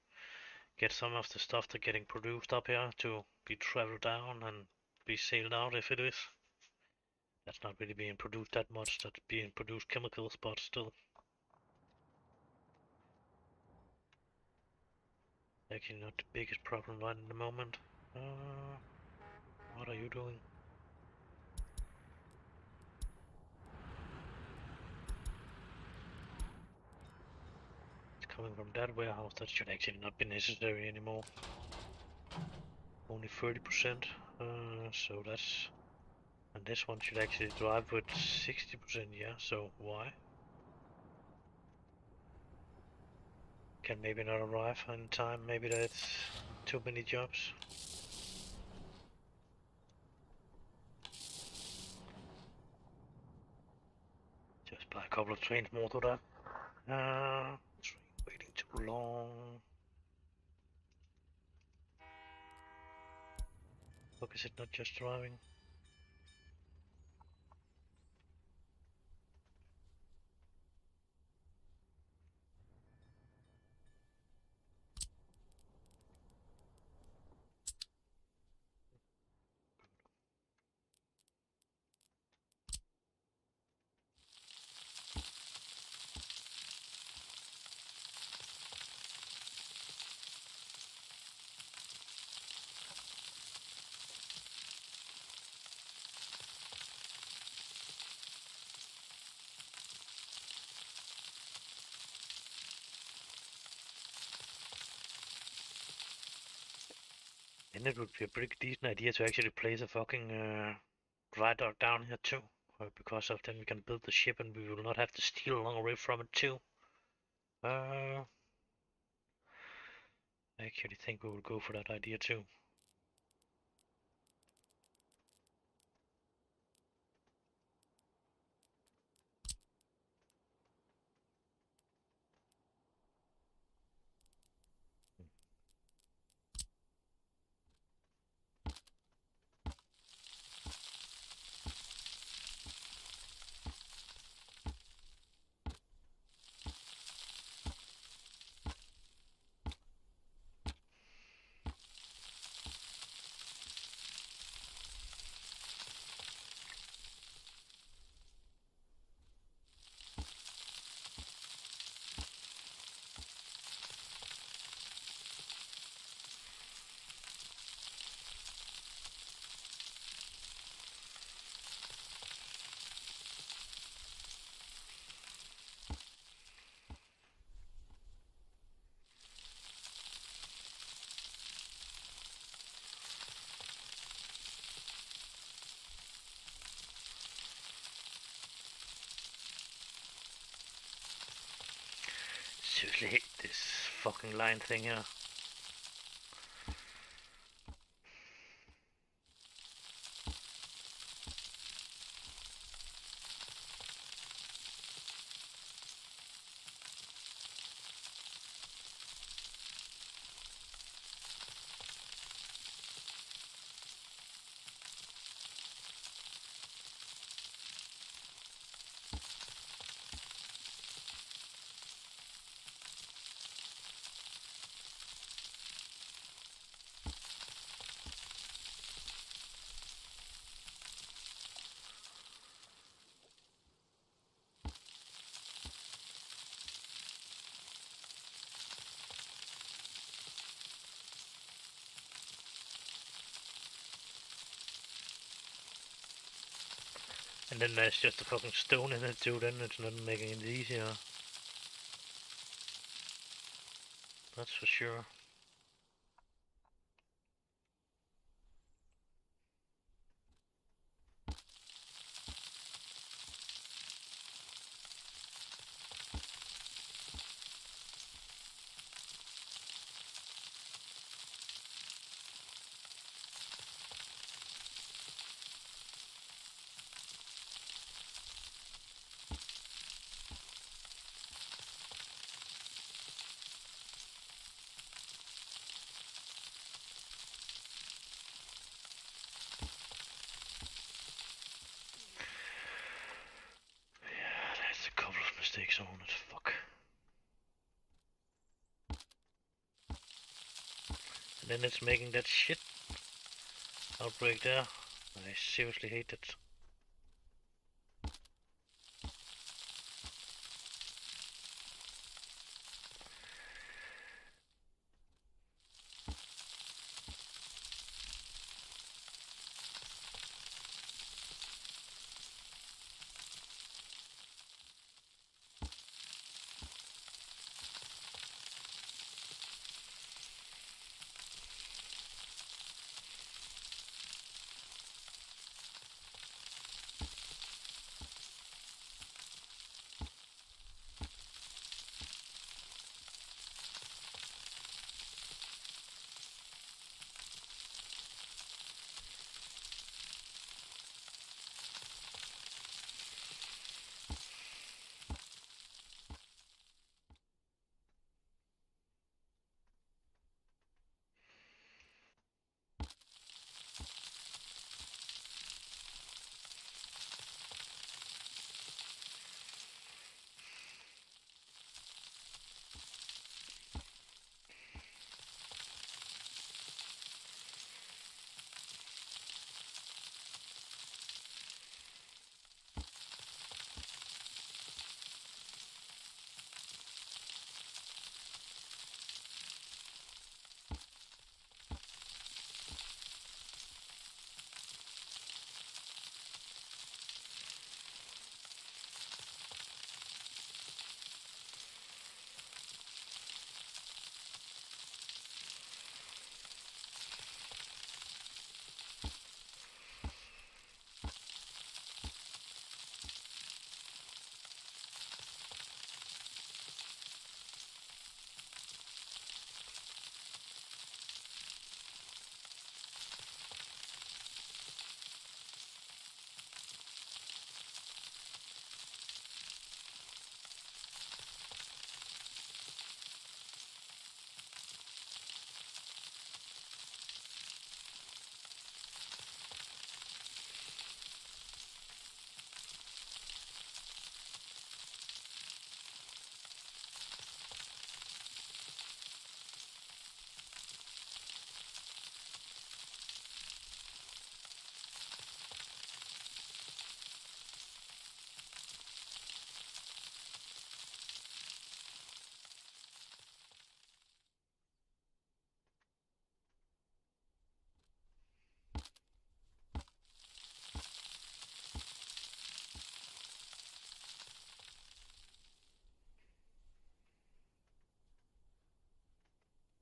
get some of the stuff that's getting produced up here to be traveled down and be sailed out if it is. That's not really being produced that much, that's being produced chemicals, but still. Actually not the biggest problem right in the moment. What are you doing? It's coming from that warehouse, that should actually not be necessary anymore. Only 30%, so that's... And this one should actually drive with 60%, yeah, so why? Can maybe not arrive in time, maybe that's too many jobs. Just buy a couple of trains more to that. Train waiting too long. Look, is it not just driving? Then it would be a pretty decent idea to actually place a fucking dry dock down here too. Because of then we can build the ship and we will not have to steal along away from it too. I actually think we will go for that idea too. Seriously hate this fucking line thing here. And then there's just a fucking stone in it too, then it's not making it easier. That's for sure. Yeah, there's a couple of mistakes on it, fuck. And then it's making that shit outbreak there. I seriously hate it.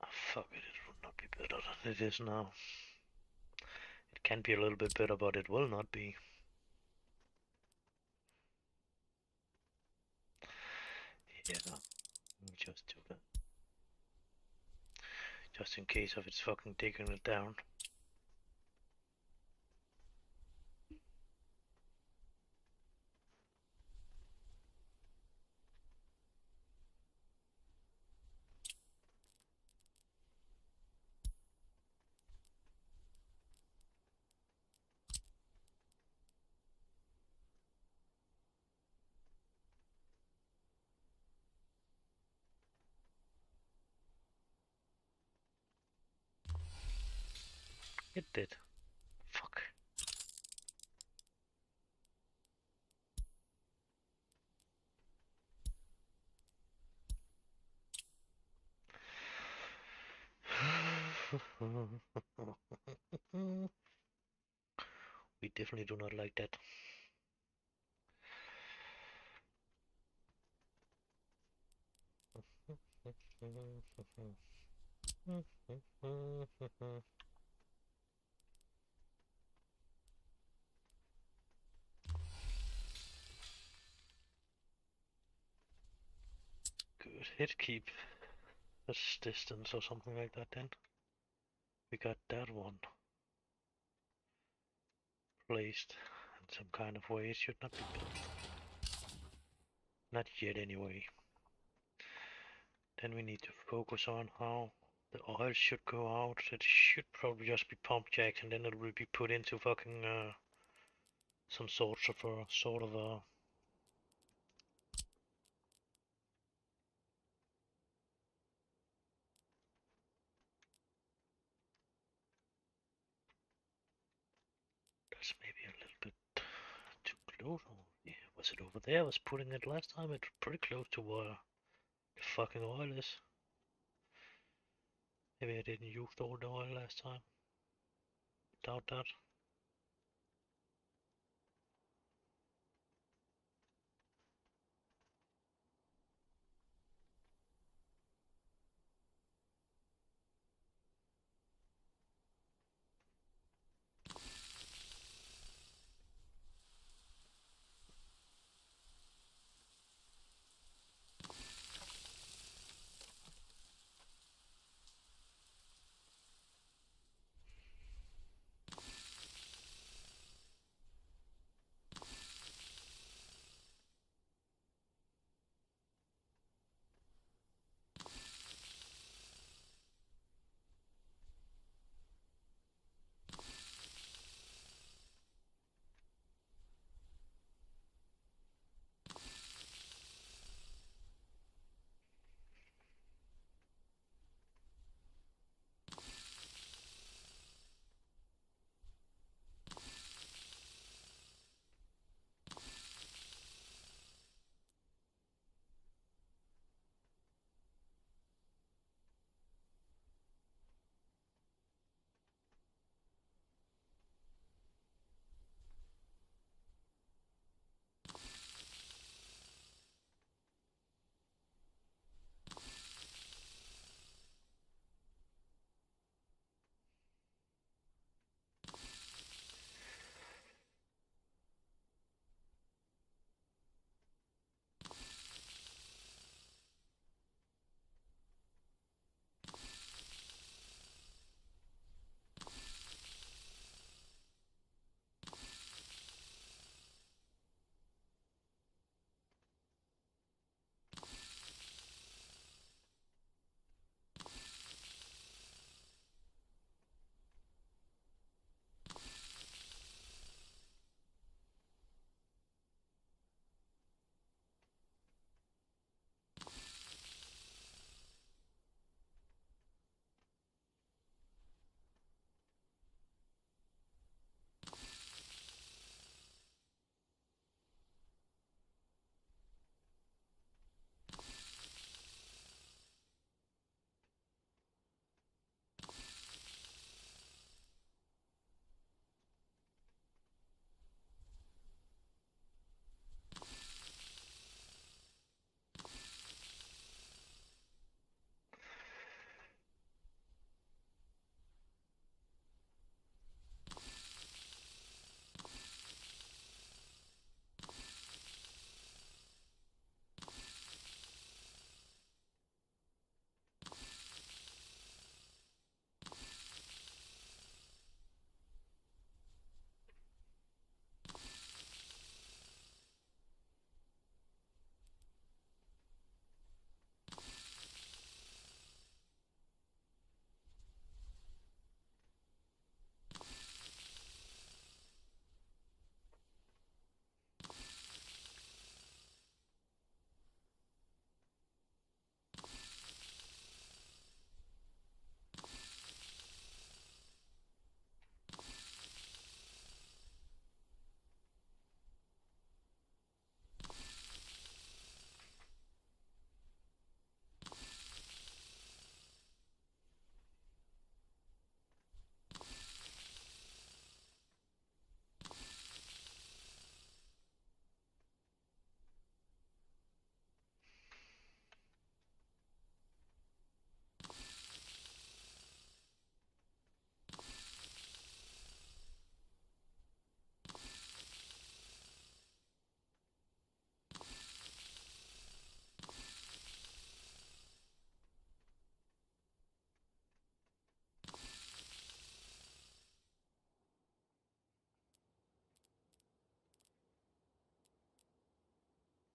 Oh, fuck it, it would not be better than it is now. It can be a little bit better, but it will not be. Yeah, let me just do that. Just in case of it's fucking taking it down. It did. Fuck. We definitely do not like that. Good. Hit keep this distance or something like that then. We got that one placed in some kind of way. It should not be built. Not yet anyway. Then we need to focus on how the oil should go out. It should probably just be pump jacks and then it will be put into fucking some sort of a that's maybe a little bit too close. Yeah, was it over there? I was putting it last time. It's pretty close to where the fucking oil is. Maybe I didn't use all the oil last time. Doubt that.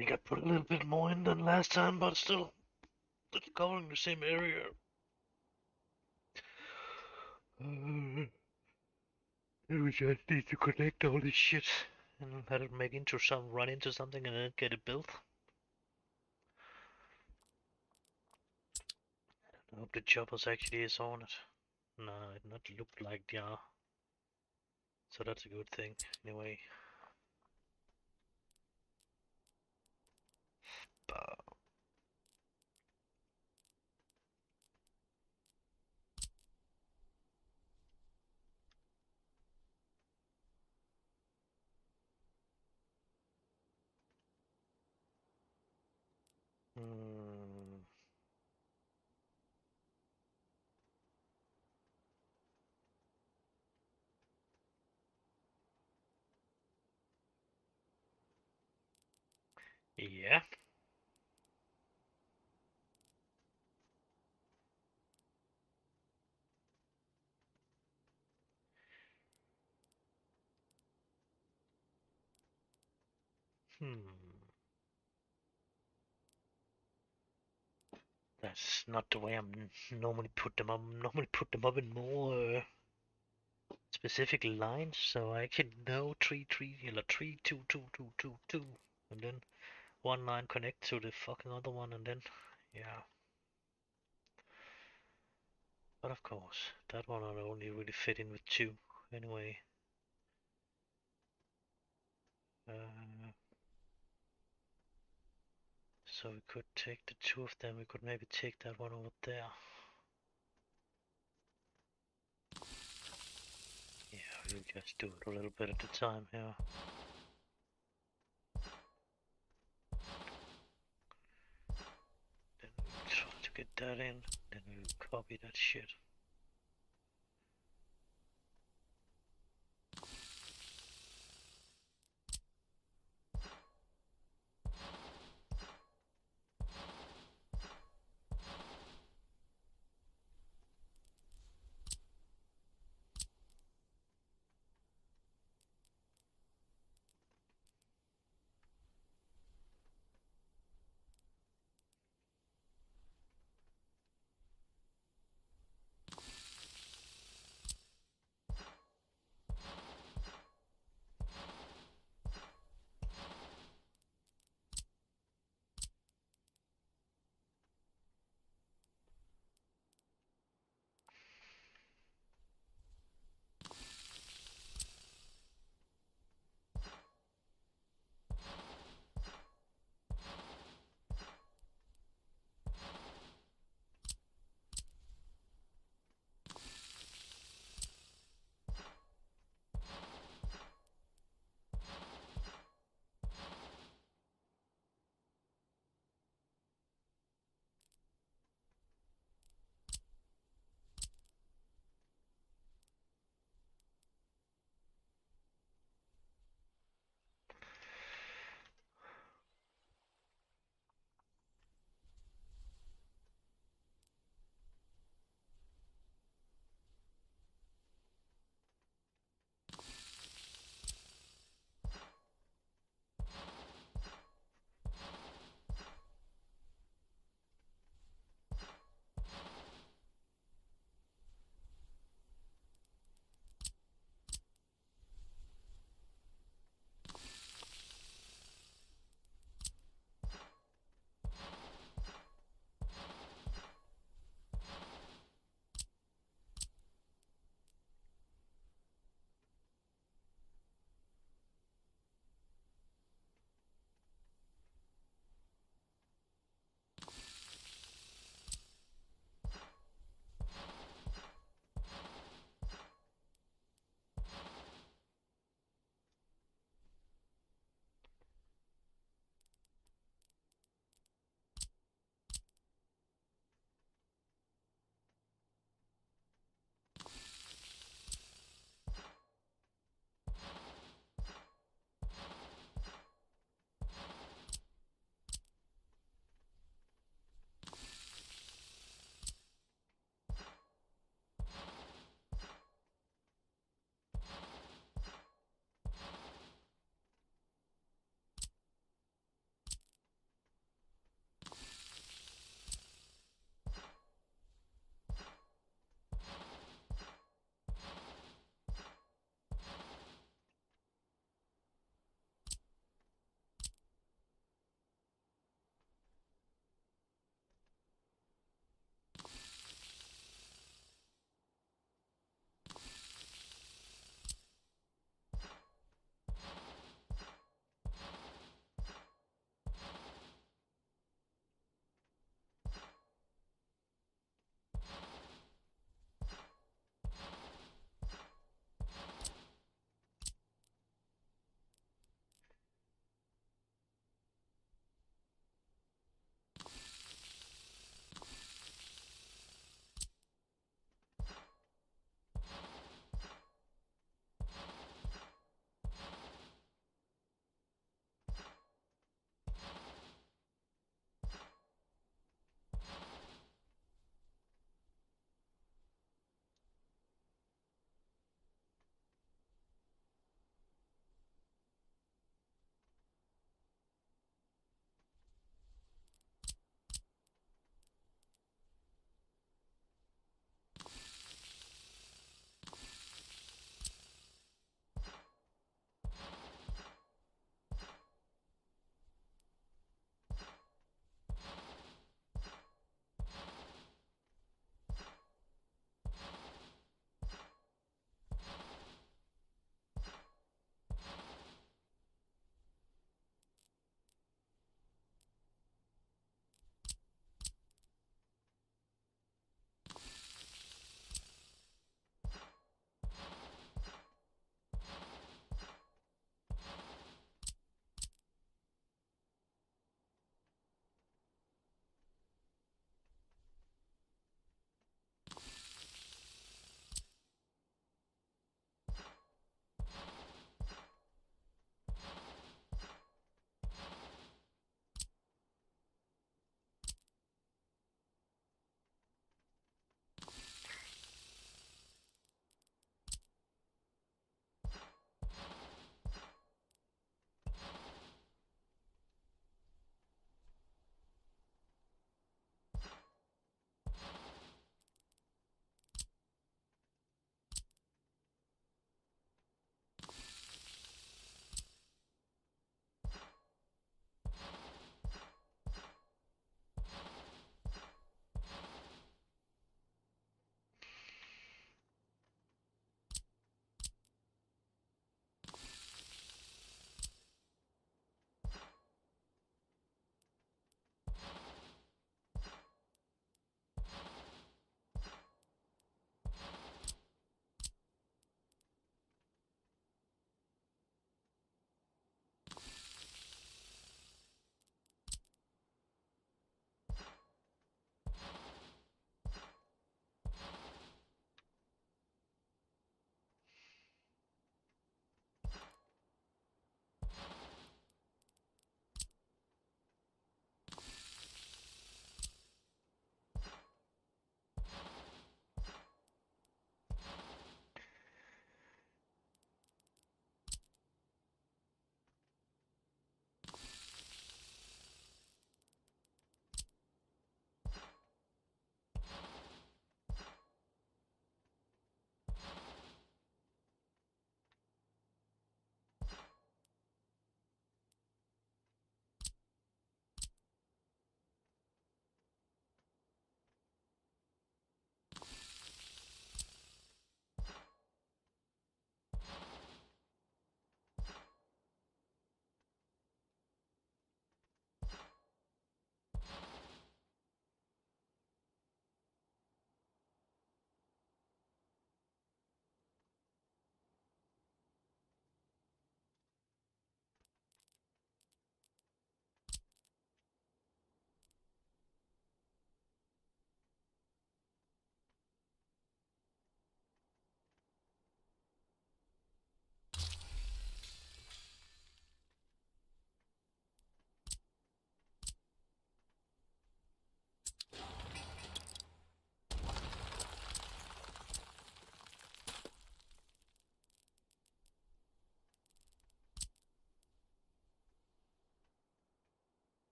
think I put a little bit more in than last time, but still, it's covering the same area. We just need to connect all this shit and let it run into something and then get it built. I hope the choppers actually is on it. No, it not looked like they are. So that's a good thing, anyway. But hmm. Yeah. Hmm. That's not the way I'm normally put them up. Normally put them up in more specific lines, so I actually know 3 3 or 3 2 2 2 2, and then one line connect to the fucking other one, and then yeah. But of course, that one will only really fit in with two anyway. So we could take the two of them. We could maybe take that one over there. Yeah, we'll just do it a little bit at a time here. Then we'll try to get that in. Then we'll copy that shit.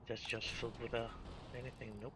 That's just filled with anything. Nope.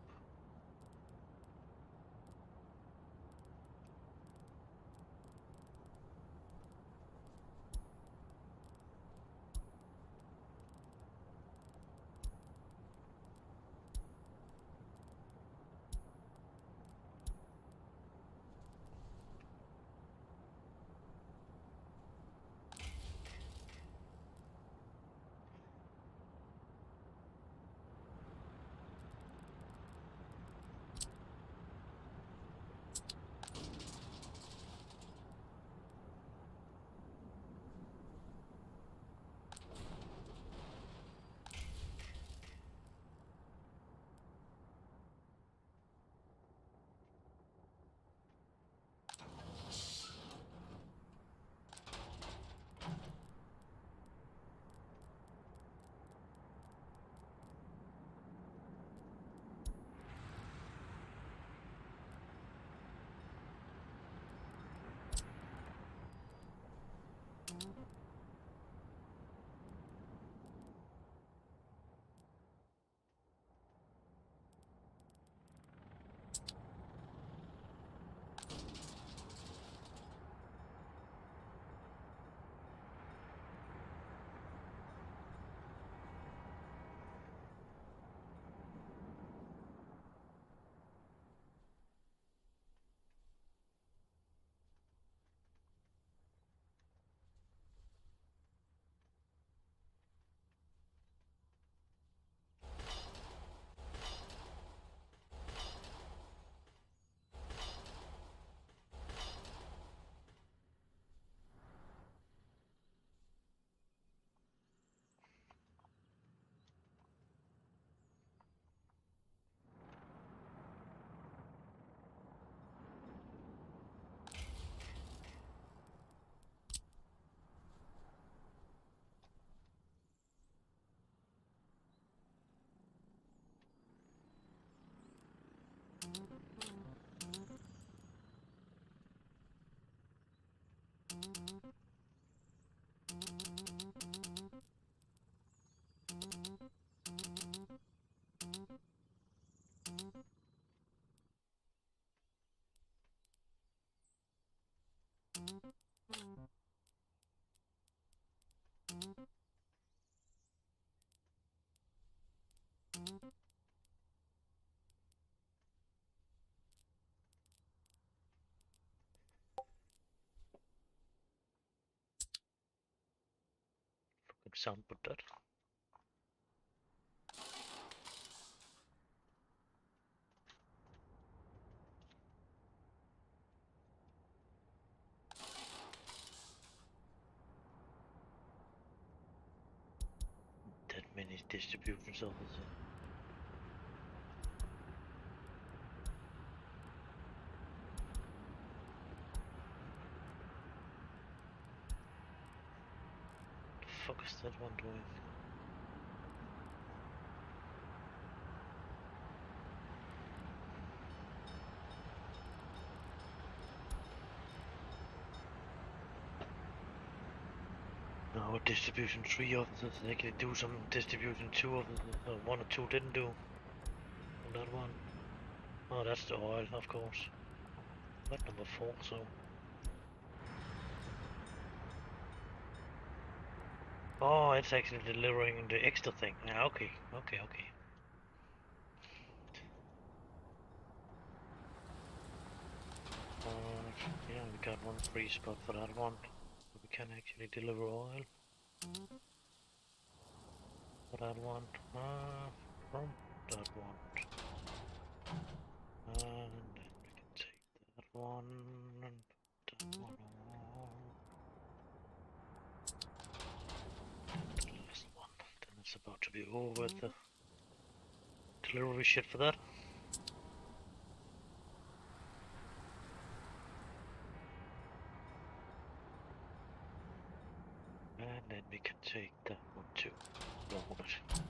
Good sound put that. That many distribution officers. The fuck is that one doing? No, distribution 3 officers. They can do some distribution 2 officers. 1 or 2 didn't do. On that one. Oh, that's the oil, of course. Not number 4, so. Oh, it's actually delivering the extra thing. Yeah, okay. Yeah, we got one free spot for that one. We can actually deliver oil. For that one. From that one. And then we can take that one and put that one on. And the last one. Then it's about to be over with the delivery shit for that. And then we can take that one too. Load it.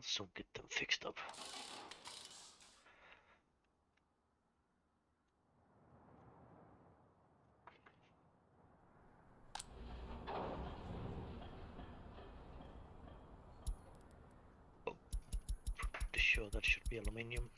so get them fixed up. Oh, pretty sure that should be aluminium.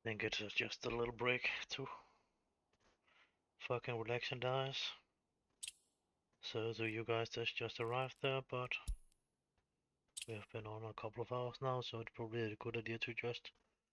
Think it's just a little break to fucking relax and dies. So do you guys just arrived there, but we have been on a couple of hours now, so it's probably a good idea to just